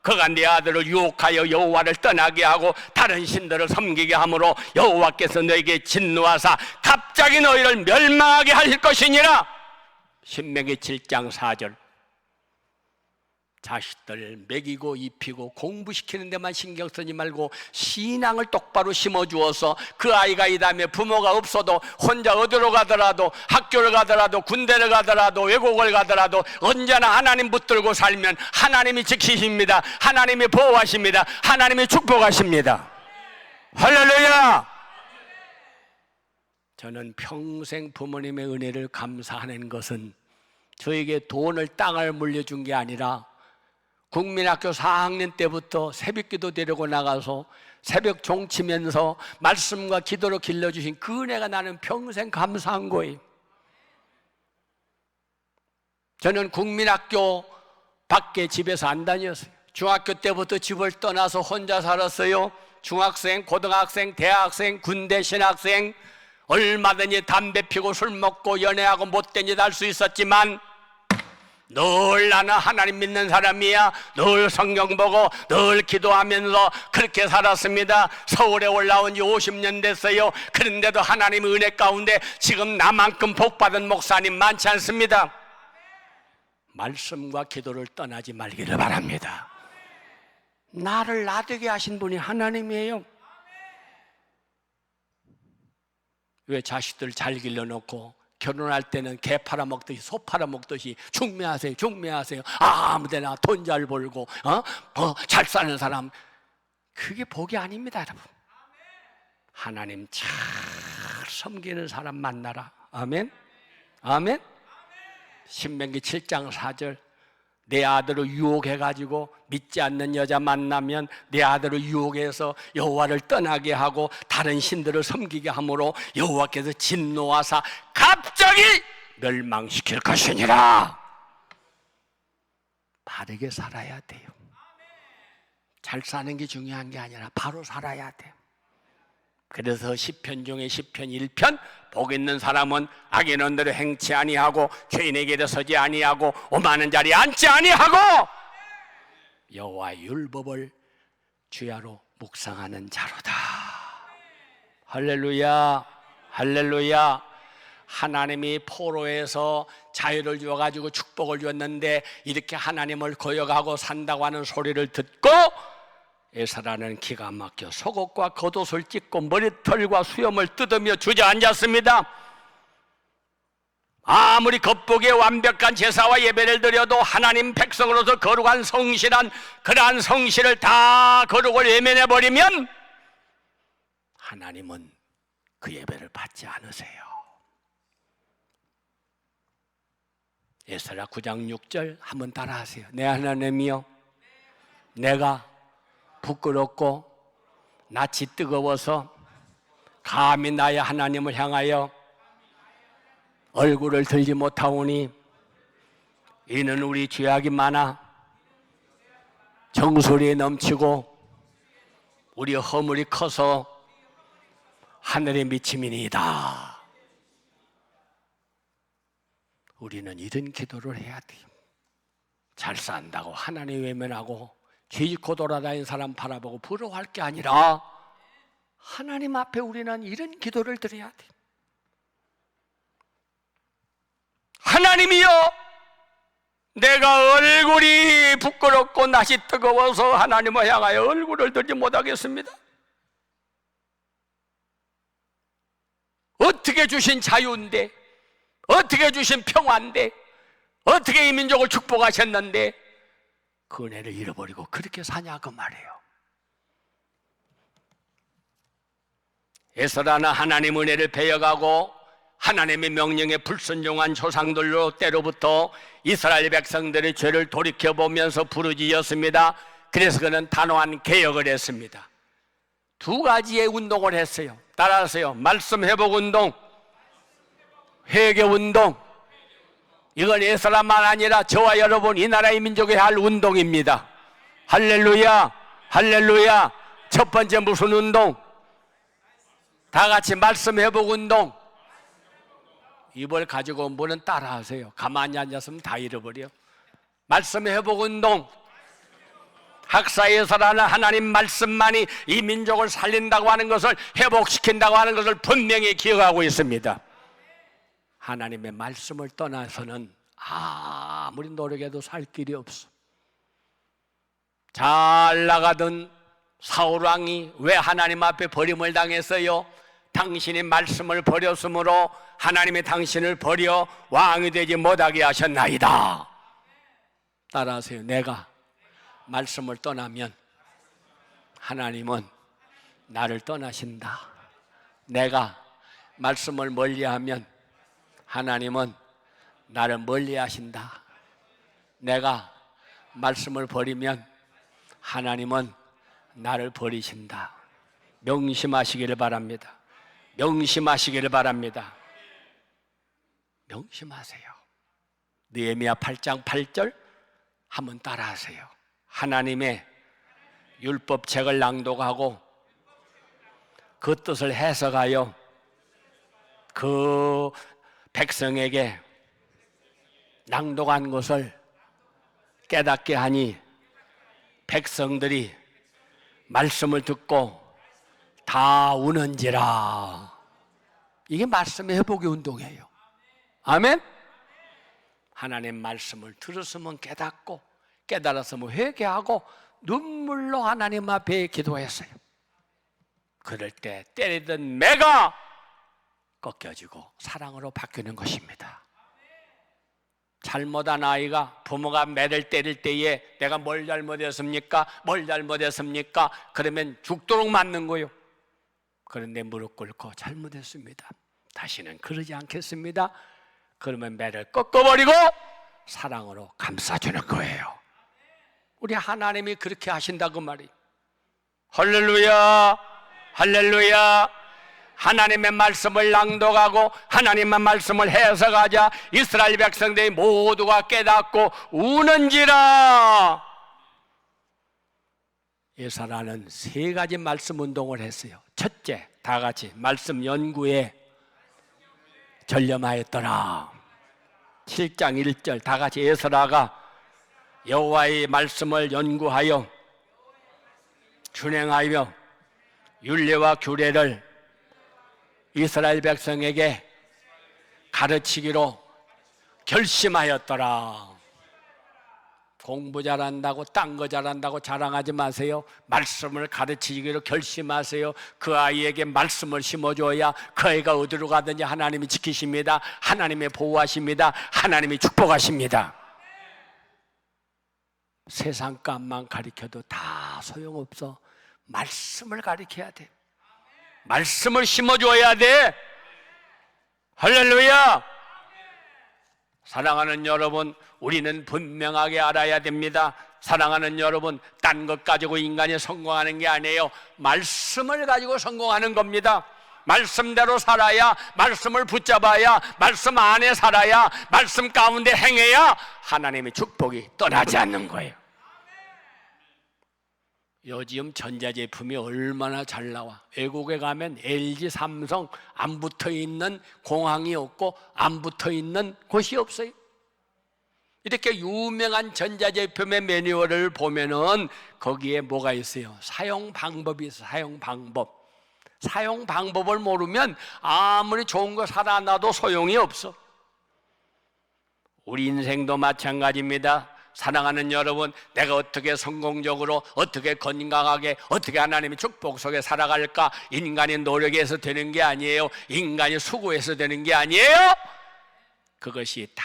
그가 네 아들을 유혹하여 여호와를 떠나게 하고 다른 신들을 섬기게 하므로 여호와께서 너에게 진노하사 갑자기 너희를 멸망하게 하실 것이니라. 신명기 7장 4절. 자식들 먹이고 입히고 공부시키는 데만 신경 쓰지 말고 신앙을 똑바로 심어주어서 그 아이가 이 다음에 부모가 없어도 혼자 어디로 가더라도, 학교를 가더라도, 군대를 가더라도, 외국을 가더라도 언제나 하나님 붙들고 살면 하나님이 지키십니다. 하나님이 보호하십니다. 하나님이 축복하십니다. 할렐루야. 저는 평생 부모님의 은혜를 감사하는 것은 저에게 돈을, 땅을 물려준 게 아니라 국민학교 4학년 때부터 새벽기도 데리고 나가서 새벽 종치면서 말씀과 기도로 길러주신 그 은혜가 나는 평생 감사한 거예요. 저는 국민학교 밖에 집에서 안 다녔어요. 중학교 때부터 집을 떠나서 혼자 살았어요. 중학생, 고등학생, 대학생, 군대, 신학생 얼마든지 담배 피고 술 먹고 연애하고 못된 짓 할 수 있었지만 늘 나는 하나님 믿는 사람이야. 늘 성경 보고 늘 기도하면서 그렇게 살았습니다. 서울에 올라온 지 50년 됐어요. 그런데도 하나님의 은혜 가운데 지금 나만큼 복받은 목사님 많지 않습니다. 말씀과 기도를 떠나지 말기를 바랍니다. 나를 놔두게 하신 분이 하나님이에요. 왜 자식들 잘 길러놓고 결혼할 때는 개 팔아먹듯이 소 팔아먹듯이 중매하세요, 중매하세요. 아무데나 돈 잘 벌고 잘 사는 사람, 그게 복이 아닙니다, 여러분. 하나님 잘 섬기는 사람 만나라. 아멘, 아멘. 신명기 7장 4절, 내 아들을 유혹해가지고 믿지 않는 여자 만나면 내 아들을 유혹해서 여호와를 떠나게 하고 다른 신들을 섬기게 하므로 여호와께서 진노하사 갑자기 멸망시킬 것이니라. 바르게 살아야 돼요. 잘 사는 게 중요한 게 아니라 바로 살아야 돼요. 그래서 시편 중에 시편 1편, 복 있는 사람은 악인 언대로 행치 아니하고 죄인의 길에 서지 아니하고 오만한 자리에 앉지 아니하고 여호와의 율법을 주야로 묵상하는 자로다. 할렐루야, 할렐루야. 하나님이 포로에서 자유를 주어가지고 축복을 주었는데 이렇게 하나님을 거역하고 산다고 하는 소리를 듣고 에사라는 기가 막혀 속옷과 겉옷을 찢고 머리털과 수염을 뜯으며 주저앉았습니다. 아무리 겉보기에 완벽한 제사와 예배를 드려도 하나님 백성으로서 거룩한 성실한 그러한 성실을 다 거룩을 외면해버리면 하나님은 그 예배를 받지 않으세요. 에스라 9장 6절 한번 따라하세요. 내 하나님이여, 내가 부끄럽고 낯이 뜨거워서 감히 나의 하나님을 향하여 얼굴을 들지 못하오니 이는 우리 죄악이 많아 정소리에 넘치고 우리 허물이 커서 하늘에 미침이니이다. 우리는 이런 기도를 해야 돼요. 잘 산다고 하나님 외면하고 뒤집고 돌아다니는 사람 바라보고 부러워할 게 아니라 하나님 앞에 우리는 이런 기도를 드려야 돼. 하나님이여, 내가 얼굴이 부끄럽고 낯이 뜨거워서 하나님을 향하여 얼굴을 들지 못하겠습니다. 어떻게 주신 자유인데, 어떻게 주신 평화인데, 어떻게 이 민족을 축복하셨는데 그 은혜를 잃어버리고 그렇게 사냐 그 말이에요. 에스라는 하나님 은혜를 배워가고 하나님의 명령에 불순종한 조상들로 때로부터 이스라엘 백성들의 죄를 돌이켜보면서 부르짖었습니다. 그래서 그는 단호한 개혁을 했습니다. 두 가지의 운동을 했어요. 따라하세요. 말씀 회복 운동, 회개 운동. 이건 에스라만 아니라 저와 여러분 이 나라의 민족이 할 운동입니다. 할렐루야, 할렐루야. 첫 번째 무슨 운동? 다 같이 말씀 회복 운동. 입을 가지고 뭐는 따라하세요. 가만히 앉았으면 다 잃어버려. 말씀 회복 운동. 학사에서라는 하나님 말씀만이 이 민족을 살린다고 하는 것을, 회복시킨다고 하는 것을 분명히 기억하고 있습니다. 하나님의 말씀을 떠나서는 아무리 노력해도 살 길이 없어. 잘 나가던 사울왕이 왜 하나님 앞에 버림을 당했어요? 당신이 말씀을 버렸으므로 하나님이 당신을 버려 왕이 되지 못하게 하셨나이다. 따라하세요. 내가 말씀을 떠나면 하나님은 나를 떠나신다. 내가 말씀을 멀리하면 하나님은 나를 멀리하신다. 내가 말씀을 버리면 하나님은 나를 버리신다. 명심하시기를 바랍니다. 명심하시기를 바랍니다. 명심하세요. 느헤미야 8장 8절 한번 따라하세요. 하나님의 율법책을 낭독하고 그 뜻을 해석하여 그 백성에게 낭독한 것을 깨닫게 하니 백성들이 말씀을 듣고 다 우는지라. 이게 말씀의 회복의 운동이에요. 아멘. 하나님 말씀을 들었으면 깨닫고 깨달았으면 회개하고 눈물로 하나님 앞에 기도했어요. 그럴 때 때리던 매가 꺾여지고 사랑으로 바뀌는 것입니다. 잘못한 아이가 부모가 매를 때릴 때에 내가 뭘 잘못했습니까? 뭘 잘못했습니까? 그러면 죽도록 맞는 거요. 그런데 무릎 꿇고 잘못했습니다. 다시는 그러지 않겠습니다. 그러면 매를 꺾어버리고 사랑으로 감싸주는 거예요. 우리 하나님이 그렇게 하신다고 말이에요. 할렐루야, 할렐루야. 하나님의 말씀을 낭독하고 하나님의 말씀을 해석하자 이스라엘 백성들이 모두가 깨닫고 우는지라. 예사라는 세 가지 말씀 운동을 했어요. 첫째, 다 같이 말씀 연구에 전념하였더라. 7장 1절 다 같이 에스라가 여호와의 말씀을 연구하여 준행하며 율례와 규례를 이스라엘 백성에게 가르치기로 결심하였더라. 공부 잘한다고 딴 거 잘한다고 자랑하지 마세요. 말씀을 가르치기로 결심하세요. 그 아이에게 말씀을 심어줘야 그 아이가 어디로 가든지 하나님이 지키십니다. 하나님이 보호하십니다. 하나님이 축복하십니다. 세상 값만 가르쳐도 다 소용없어. 말씀을 가르쳐야 돼. 말씀을 심어줘야 돼. 할렐루야. 사랑하는 여러분, 우리는 분명하게 알아야 됩니다. 사랑하는 여러분, 딴 것 가지고 인간이 성공하는 게 아니에요. 말씀을 가지고 성공하는 겁니다. 말씀대로 살아야, 말씀을 붙잡아야, 말씀 안에 살아야, 말씀 가운데 행해야 하나님의 축복이 떠나지 않는 거예요. 요즘 전자제품이 얼마나 잘 나와. 외국에 가면 LG, 삼성 안 붙어있는 공항이 없고 안 붙어있는 곳이 없어요. 이렇게 유명한 전자제품의 매뉴얼을 보면은 거기에 뭐가 있어요? 사용 방법이 있어요. 사용 방법. 사용 방법을 모르면 아무리 좋은 거 사다 놔도 소용이 없어. 우리 인생도 마찬가지입니다. 사랑하는 여러분, 내가 어떻게 성공적으로, 어떻게 건강하게, 어떻게 하나님의 축복 속에 살아갈까? 인간이 노력해서 되는 게 아니에요. 인간이 수고해서 되는 게 아니에요. 그것이 다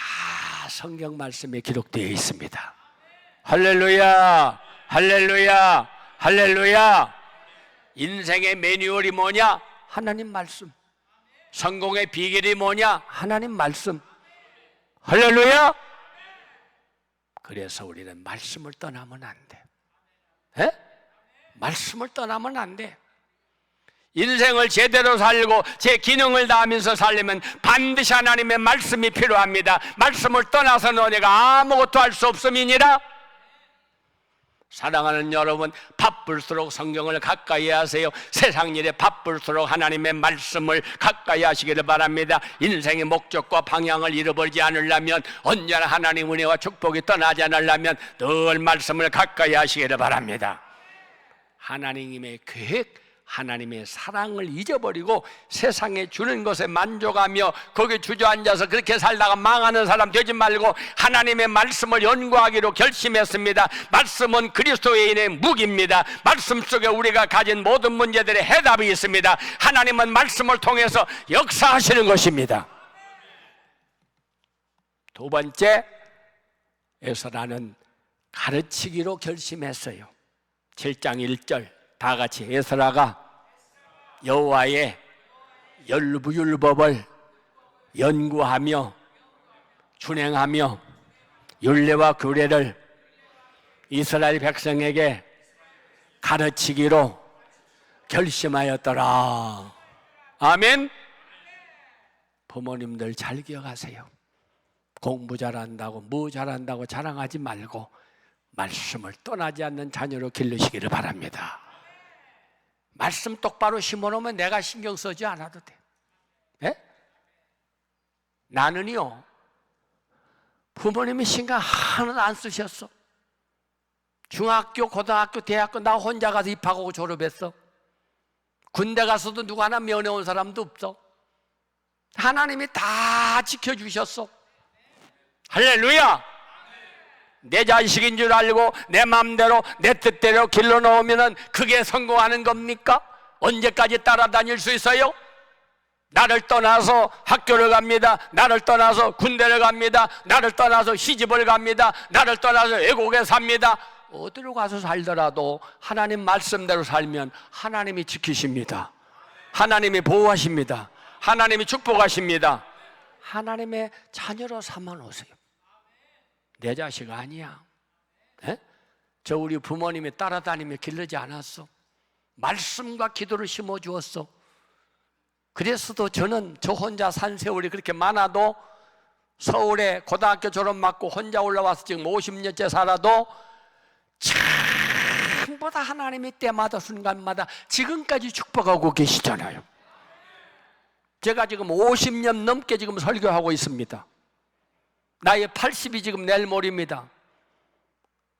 성경 말씀에 기록되어 있습니다. 할렐루야, 할렐루야, 할렐루야. 인생의 매뉴얼이 뭐냐? 하나님 말씀. 성공의 비결이 뭐냐? 하나님 말씀. 할렐루야. 그래서 우리는 말씀을 떠나면 안 돼. 에? 말씀을 떠나면 안 돼. 인생을 제대로 살고 제 기능을 다하면서 살려면 반드시 하나님의 말씀이 필요합니다. 말씀을 떠나서는 내가 아무것도 할 수 없음이니라. 사랑하는 여러분, 바쁠수록 성경을 가까이 하세요. 세상 일에 바쁠수록 하나님의 말씀을 가까이 하시기를 바랍니다. 인생의 목적과 방향을 잃어버리지 않으려면, 언제나 하나님 은혜와 축복이 떠나지 않으려면 늘 말씀을 가까이 하시기를 바랍니다. 하나님의 계획, 하나님의 사랑을 잊어버리고 세상에 주는 것에 만족하며 거기에 주저앉아서 그렇게 살다가 망하는 사람 되지 말고 하나님의 말씀을 연구하기로 결심했습니다. 말씀은 그리스도인의 무기입니다. 말씀 속에 우리가 가진 모든 문제들의 해답이 있습니다. 하나님은 말씀을 통해서 역사하시는 것입니다. 두 번째, 에서라는 가르치기로 결심했어요. 7장 1절 다 같이, 에스라가 여호와의 율법을 연구하며 준행하며 율례와 규례를 이스라엘 백성에게 가르치기로 결심하였더라. 아멘. 부모님들 잘 기억하세요. 공부 잘한다고 뭐 잘한다고 자랑하지 말고 말씀을 떠나지 않는 자녀로 기르시기를 바랍니다. 말씀 똑바로 심어놓으면 내가 신경 쓰지 않아도 돼. 예? 나는요, 부모님이 신경 하나도 안 쓰셨어. 중학교, 고등학교, 대학교 나 혼자 가서 입학하고 졸업했어. 군대 가서도 누구 하나 면회 온 사람도 없어. 하나님이 다 지켜주셨어. 할렐루야. 내 자식인 줄 알고 내 마음대로 내 뜻대로 길러놓으면 그게 성공하는 겁니까? 언제까지 따라다닐 수 있어요? 나를 떠나서 학교를 갑니다. 나를 떠나서 군대를 갑니다. 나를 떠나서 시집을 갑니다. 나를 떠나서 외국에 삽니다. 어디로 가서 살더라도 하나님 말씀대로 살면 하나님이 지키십니다. 하나님이 보호하십니다. 하나님이 축복하십니다. 하나님의 자녀로 삼아 놓으세요. 내 자식 아니야. 에? 저 우리 부모님이 따라다니며 기르지 않았어. 말씀과 기도를 심어주었어. 그래서도 저는 저 혼자 산 세월이 그렇게 많아도 서울에 고등학교 졸업 맞고 혼자 올라와서 지금 50년째 살아도 참보다 하나님이 때마다 순간마다 지금까지 축복하고 계시잖아요. 제가 지금 50년 넘게 지금 설교하고 있습니다. 나이 80이 지금 내일 모레입니다.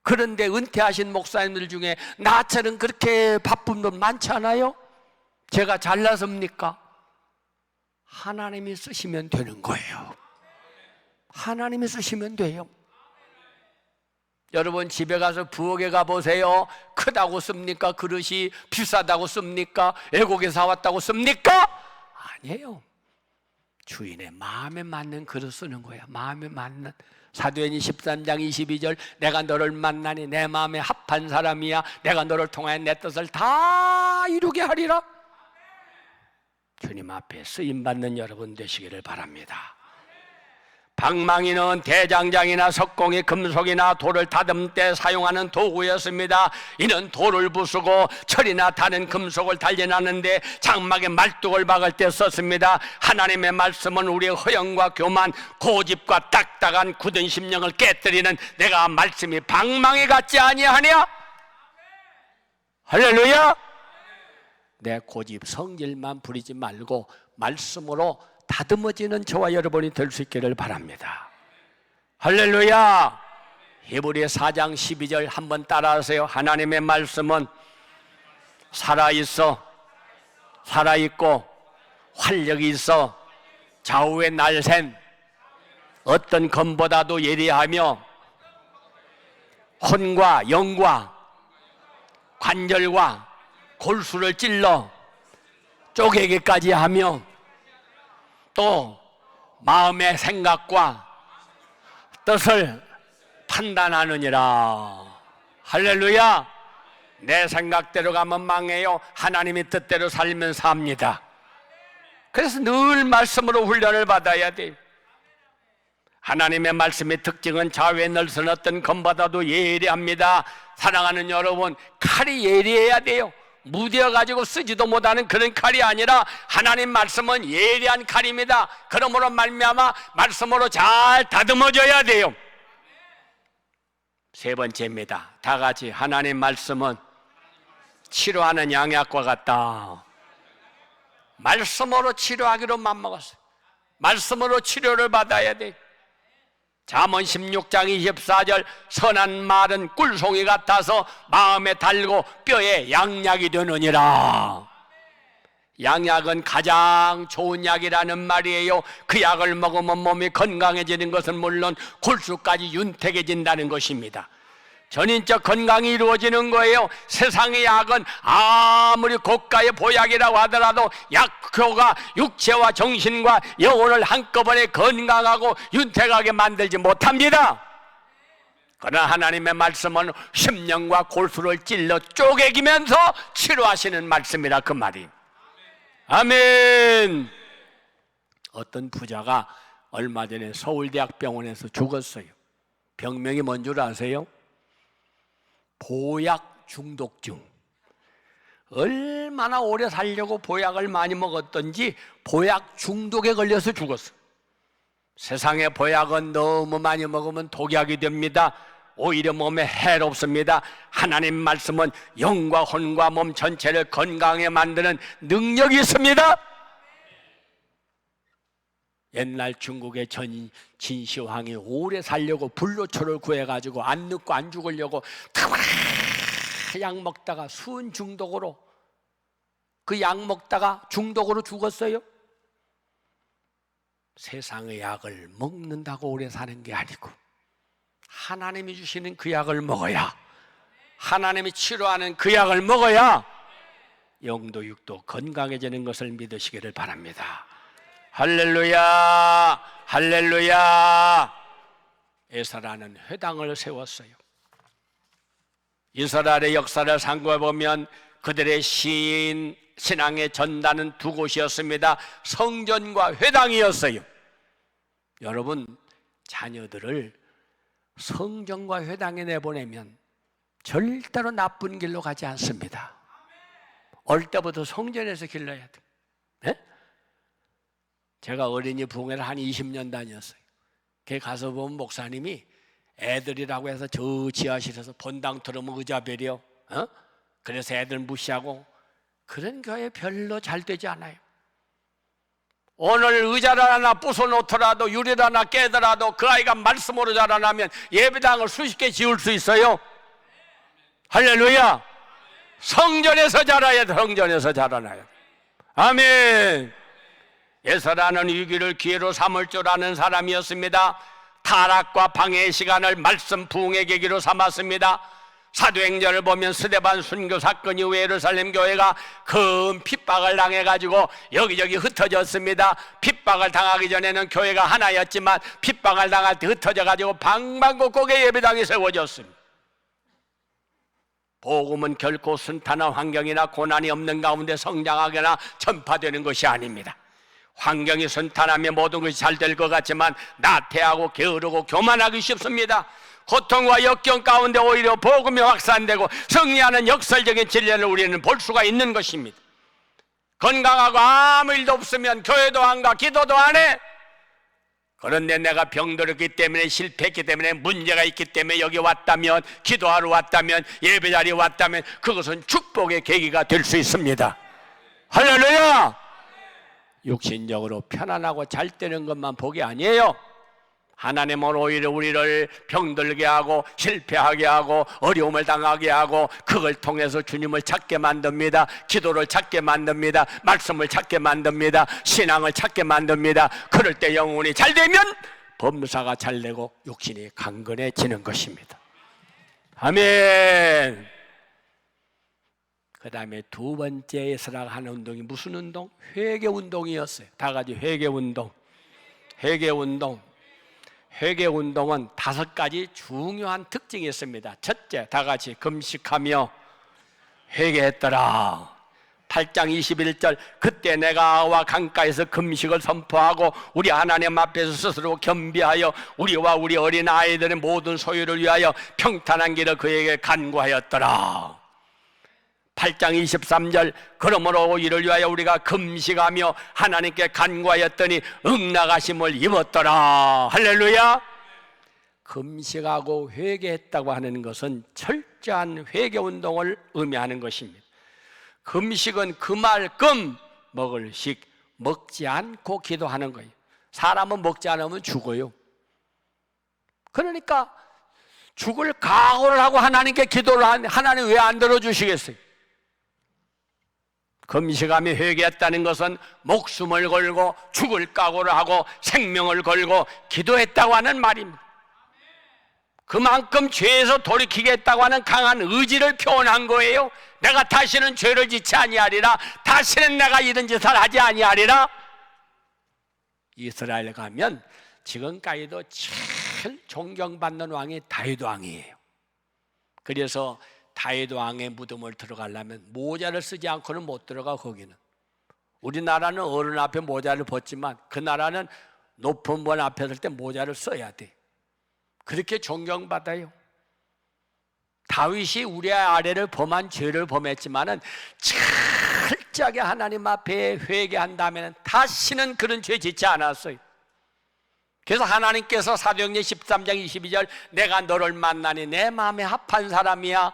그런데 은퇴하신 목사님들 중에 나처럼 그렇게 바쁜 분 많지 않아요? 제가 잘나섭니까? 하나님이 쓰시면 되는 거예요. 하나님이 쓰시면 돼요. 여러분 집에 가서 부엌에 가보세요. 크다고 씁니까? 그릇이 비싸다고 씁니까? 외국에 사왔다고 씁니까? 아니에요. 주인의 마음에 맞는 그릇 쓰는 거야. 마음에 맞는. 사도행전 13장 22절 내가 너를 만나니 내 마음에 합한 사람이야. 내가 너를 통하여 내 뜻을 다 이루게 하리라. 주님 앞에 쓰임받는 여러분 되시기를 바랍니다. 방망이는 대장장이나 석공이 금속이나 돌을 다듬 때 사용하는 도구였습니다. 이는 돌을 부수고 철이나 다른 금속을 단련하는데 장막에 말뚝을 박을 때 썼습니다. 하나님의 말씀은 우리의 허영과 교만, 고집과 딱딱한 굳은 심령을 깨뜨리는 내가 말씀이 방망이 같지 아니하냐? 할렐루야. 내 고집 성질만 부리지 말고 말씀으로 다듬어지는 저와 여러분이 될 수 있기를 바랍니다. 할렐루야. 히브리 4장 12절 한번 따라하세요. 하나님의 말씀은 살아있어, 살아있고 활력이 있어 좌우의 날샌 어떤 검보다도 예리하며 혼과 영과 관절과 골수를 찔러 쪼개기까지 하며 또 마음의 생각과 뜻을 판단하느니라. 할렐루야. 내 생각대로 가면 망해요. 하나님의 뜻대로 살면 삽니다. 그래서 늘 말씀으로 훈련을 받아야 돼요. 하나님의 말씀의 특징은 좌우에 널선 어떤 검보다도 예리합니다. 사랑하는 여러분, 칼이 예리해야 돼요. 무뎌가지고 쓰지도 못하는 그런 칼이 아니라 하나님 말씀은 예리한 칼입니다. 그러므로 말미암아 말씀으로 잘 다듬어져야 돼요. 세 번째입니다. 다 같이 하나님 말씀은 치료하는 양약과 같다. 말씀으로 치료하기로 맘먹었어요. 말씀으로 치료를 받아야 돼. 잠언 16장 24절 선한 말은 꿀송이 같아서 마음에 달고 뼈에 양약이 되느니라. 양약은 가장 좋은 약이라는 말이에요. 그 약을 먹으면 몸이 건강해지는 것은 물론 골수까지 윤택해진다는 것입니다. 전인적 건강이 이루어지는 거예요. 세상의 약은 아무리 고가의 보약이라고 하더라도 약효가 육체와 정신과 영혼을 한꺼번에 건강하고 윤택하게 만들지 못합니다. 그러나 하나님의 말씀은 심령과 골수를 찔러 쪼개기면서 치료하시는 말씀이라 그 말이. 아멘. 어떤 부자가 얼마 전에 서울대학병원에서 죽었어요. 병명이 뭔 줄 아세요? 보약 중독증. 얼마나 오래 살려고 보약을 많이 먹었던지 보약 중독에 걸려서 죽었어. 세상의 보약은 너무 많이 먹으면 독약이 됩니다. 오히려 몸에 해롭습니다. 하나님 말씀은 영과 혼과 몸 전체를 건강하게 만드는 능력이 있습니다. 옛날 중국의 진시황이 오래 살려고 불로초를 구해가지고 안 늙고 안 죽으려고 약 먹다가 수은 중독으로 그 약 먹다가 중독으로 죽었어요. 세상의 약을 먹는다고 오래 사는 게 아니고 하나님이 주시는 그 약을 먹어야, 하나님이 치료하는 그 약을 먹어야 영도 육도 건강해지는 것을 믿으시기를 바랍니다. 할렐루야, 할렐루야. 에사라는 회당을 세웠어요. 이스라엘의 역사를 상고해 보면 그들의 신앙의 전단은 두 곳이었습니다. 성전과 회당이었어요. 여러분, 자녀들을 성전과 회당에 내보내면 절대로 나쁜 길로 가지 않습니다. 어릴 때부터 성전에서 길러야 돼요. 네? 제가 어린이 부흥회를 한 20년 다녔어요. 걔 가서 보면 목사님이 애들이라고 해서 저 지하실에서 본당 들으면 의자별이요. 그래서 애들 무시하고 그런 교회 별로 잘 되지 않아요. 오늘 의자를 하나 부숴놓더라도 유리를 하나 깨더라도 그 아이가 말씀으로 자라나면 예배당을 수십 개 지을 수 있어요. 할렐루야. 성전에서 자라야 돼. 성전에서 자라나요. 아멘. 에서라는 위기를 기회로 삼을 줄 아는 사람이었습니다. 타락과 방해의 시간을 말씀 부흥의 계기로 삼았습니다. 사도행전을 보면 스데반 순교 사건 이후 예루살렘 교회가 큰 핍박을 당해가지고 여기저기 흩어졌습니다. 핍박을 당하기 전에는 교회가 하나였지만 핍박을 당할 때 흩어져가지고 방방곡곡에 예배당이 세워졌습니다. 복음은 결코 순탄한 환경이나 고난이 없는 가운데 성장하거나 전파되는 것이 아닙니다. 환경이 순탄하면 모든 것이 잘 될 것 같지만 나태하고 게으르고 교만하기 쉽습니다. 고통과 역경 가운데 오히려 복음이 확산되고 승리하는 역설적인 진리를 우리는 볼 수가 있는 것입니다. 건강하고 아무 일도 없으면 교회도 안 가, 기도도 안 해. 그런데 내가 병들었기 때문에, 실패했기 때문에, 문제가 있기 때문에 여기 왔다면, 기도하러 왔다면, 예배자리에 왔다면 그것은 축복의 계기가 될 수 있습니다. 할렐루야. 육신적으로 편안하고 잘 되는 것만 복이 아니에요. 하나님은 오히려 우리를 병들게 하고 실패하게 하고 어려움을 당하게 하고 그걸 통해서 주님을 찾게 만듭니다. 기도를 찾게 만듭니다. 말씀을 찾게 만듭니다. 신앙을 찾게 만듭니다. 그럴 때 영혼이 잘 되면 범사가 잘 되고 육신이 강건해지는 것입니다. 아멘. 그 다음에 두 번째 에스라가 하는 운동이 무슨 운동? 회개운동이었어요. 다 같이 회개운동. 회개운동. 회개운동은 5가지 중요한 특징이 있습니다. 첫째, 다 같이 금식하며 회개했더라. 8장 21절 그때 내가 아와 강가에서 금식을 선포하고 우리 하나님 앞에서 스스로 겸비하여 우리와 우리 어린 아이들의 모든 소유를 위하여 평탄한 길을 그에게 간구하였더라. 8장 23절 그러므로 이를 위하여 우리가 금식하며 하나님께 간구하였더니 응낙하심을 입었더라. 할렐루야. 금식하고 회개했다고 하는 것은 철저한 회개운동을 의미하는 것입니다. 금식은 그말끔 먹을 식, 먹지 않고 기도하는 거예요. 사람은 먹지 않으면 죽어요. 그러니까 죽을 각오를 하고 하나님께 기도를 하는데 하나님 왜 안 들어주시겠어요? 금식하며 회개했다는 것은 목숨을 걸고 죽을 각오를 하고 생명을 걸고 기도했다고 하는 말입니다. 그만큼 죄에서 돌이키겠다고 하는 강한 의지를 표현한 거예요. 내가 다시는 죄를 짓지 아니하리라. 다시는 내가 이런 짓을 하지 아니하리라. 이스라엘 가면 지금까지도 제일 존경받는 왕이 다윗 왕이에요. 그래서 다윗 왕의 무덤을 들어가려면 모자를 쓰지 않고는 못 들어가. 거기는 우리나라는 어른 앞에 모자를 벗지만 그 나라는 높은 분 앞에 설 때 모자를 써야 돼. 그렇게 존경받아요. 다윗이 우리 아래를 범한 죄를 범했지만은 철저하게 하나님 앞에 회개한 다음에는 다시는 그런 죄 짓지 않았어요. 그래서 하나님께서 사도행전 13장 22절 내가 너를 만나니 내 마음에 합한 사람이야.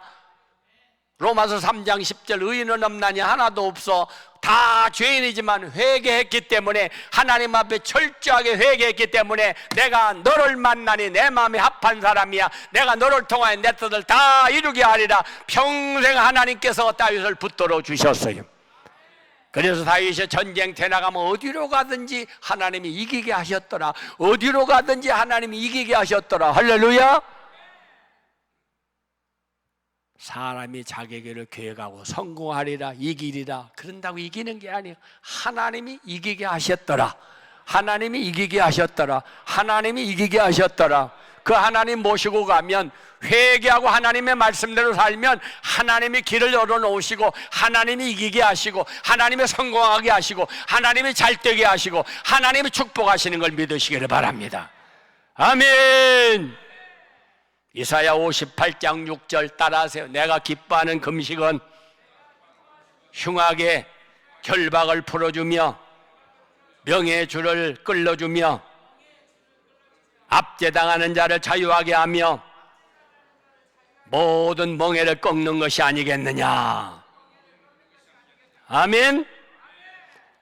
로마서 3장 10절 의인은 없나니 하나도 없어. 다 죄인이지만 회개했기 때문에 하나님 앞에 철저하게 회개했기 때문에 내가 너를 만나니 내 마음에 합한 사람이야. 내가 너를 통하여 내 뜻을 다 이루게 하리라. 평생 하나님께서 다윗을 붙들어 주셨어요. 그래서 다윗이 전쟁터에 나가면 어디로 가든지 하나님이 이기게 하셨더라. 어디로 가든지 하나님이 이기게 하셨더라. 할렐루야. 사람이 자기에게를 계획하고 성공하리라 이기리라 그런다고 이기는 게 아니에요. 하나님이 이기게 하셨더라. 하나님이 이기게 하셨더라. 하나님이 이기게 하셨더라. 그 하나님 모시고 가면 회개하고 하나님의 말씀대로 살면 하나님이 길을 열어놓으시고 하나님이 이기게 하시고 하나님이 성공하게 하시고 하나님이 잘되게 하시고 하나님이 축복하시는 걸 믿으시기를 바랍니다. 아멘. 이사야 58장 6절 따라하세요. 내가 기뻐하는 금식은 흉악의 결박을 풀어주며 명예의 줄을 끌어주며 압제당하는 자를 자유하게 하며 모든 멍에를 꺾는 것이 아니겠느냐. 아멘.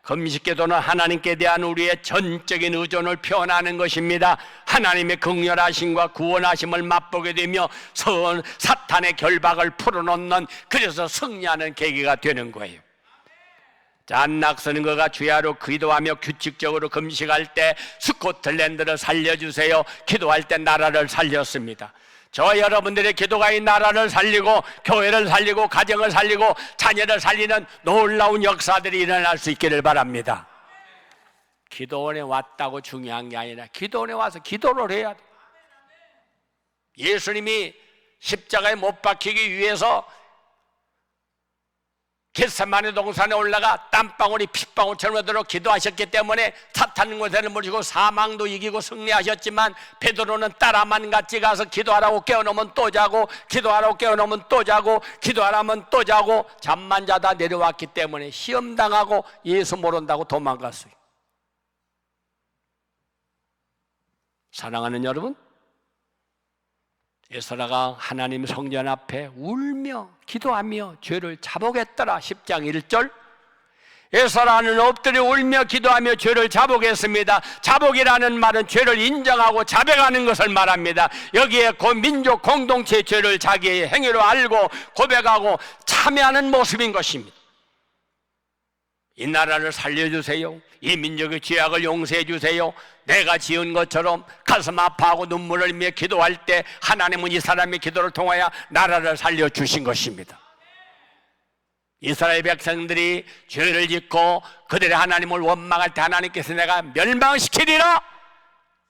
금식기도는 하나님께 대한 우리의 전적인 의존을 표현하는 것입니다. 하나님의 극렬하심과 구원하심을 맛보게 되며 사탄의 결박을 풀어놓는, 그래서 승리하는 계기가 되는 거예요. 안낙선인거가 주야로 기도하며 규칙적으로 금식할 때 스코틀랜드를 살려주세요. 기도할 때 나라를 살렸습니다. 저 여러분들의 기도가 이 나라를 살리고 교회를 살리고 가정을 살리고 자녀를 살리는 놀라운 역사들이 일어날 수 있기를 바랍니다. 기도원에 왔다고 중요한 게 아니라 기도원에 와서 기도를 해야 돼. 예수님이 십자가에 못 박히기 위해서 겟세마네 동산에 올라가 땀방울이 핏방울처럼 흐르도록 기도하셨기 때문에 사탄 권세를 물리고 사망도 이기고 승리하셨지만, 베드로는 따라만 같이 가서 기도하라고 깨워놓으면 또 자고, 기도하라고 깨워놓으면 또 자고, 기도하라면 또 자고, 잠만 자다 내려왔기 때문에 시험당하고 예수 모른다고 도망갔어요. 사랑하는 여러분, 에스라가 하나님 성전 앞에 울며 기도하며 죄를 자복했더라. 10장 1절. 에스라는 엎드려 울며 기도하며 죄를 자복했습니다. 자복이라는 말은 죄를 인정하고 자백하는 것을 말합니다. 여기에 민족 공동체의 죄를 자기의 행위로 알고 고백하고 참여하는 모습인 것입니다. 이 나라를 살려주세요. 이 민족의 죄악을 용서해 주세요. 내가 지은 것처럼 가슴 아파하고 눈물을 흘리며 기도할 때 하나님은 이 사람의 기도를 통하여 나라를 살려주신 것입니다. 이스라엘 백성들이 죄를 짓고 그들의 하나님을 원망할 때 하나님께서 내가 멸망시키리라,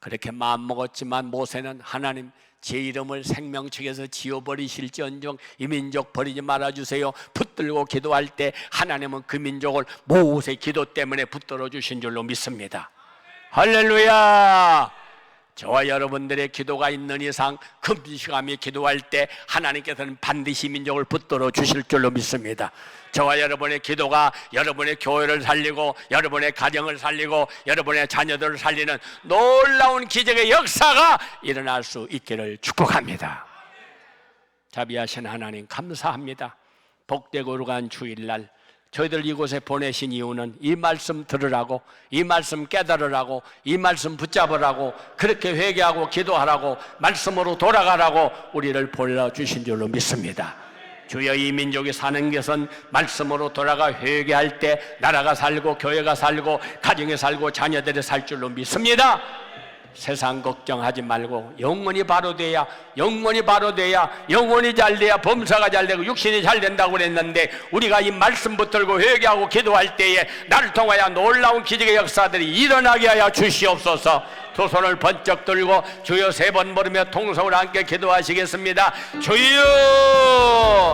그렇게 마음먹었지만 모세는 하나님 제 이름을 생명책에서 지워버리실지언정 이 민족 버리지 말아주세요. 붙들고 기도할 때 하나님은 그 민족을 모세 기도 때문에 붙들어 주신 줄로 믿습니다. 할렐루야. 저와 여러분들의 기도가 있는 이상 금식하며 기도할 때 하나님께서는 반드시 민족을 붙들어 주실 줄로 믿습니다. 저와 여러분의 기도가 여러분의 교회를 살리고 여러분의 가정을 살리고 여러분의 자녀들을 살리는 놀라운 기적의 역사가 일어날 수 있기를 축복합니다. 자비하신 하나님 감사합니다. 복되고 거룩한 주일날 저희들 이곳에 보내신 이유는 이 말씀 들으라고, 이 말씀 깨달으라고, 이 말씀 붙잡으라고, 그렇게 회개하고 기도하라고, 말씀으로 돌아가라고 우리를 불러주신 줄로 믿습니다. 주여, 이 민족이 사는 것은 말씀으로 돌아가 회개할 때 나라가 살고 교회가 살고 가정이 살고 자녀들이 살 줄로 믿습니다. 세상 걱정하지 말고 영원히 바로 돼야, 영원히 바로 돼야, 영원히 잘 돼야 범사가 잘 되고 육신이 잘 된다고 그랬는데, 우리가 이 말씀 붙들고 회개하고 기도할 때에 나를 통하여 놀라운 기적의 역사들이 일어나게 하여 주시옵소서. 두 손을 번쩍 들고 주여 3번 부르며 통성을 함께 기도하시겠습니다. 주여.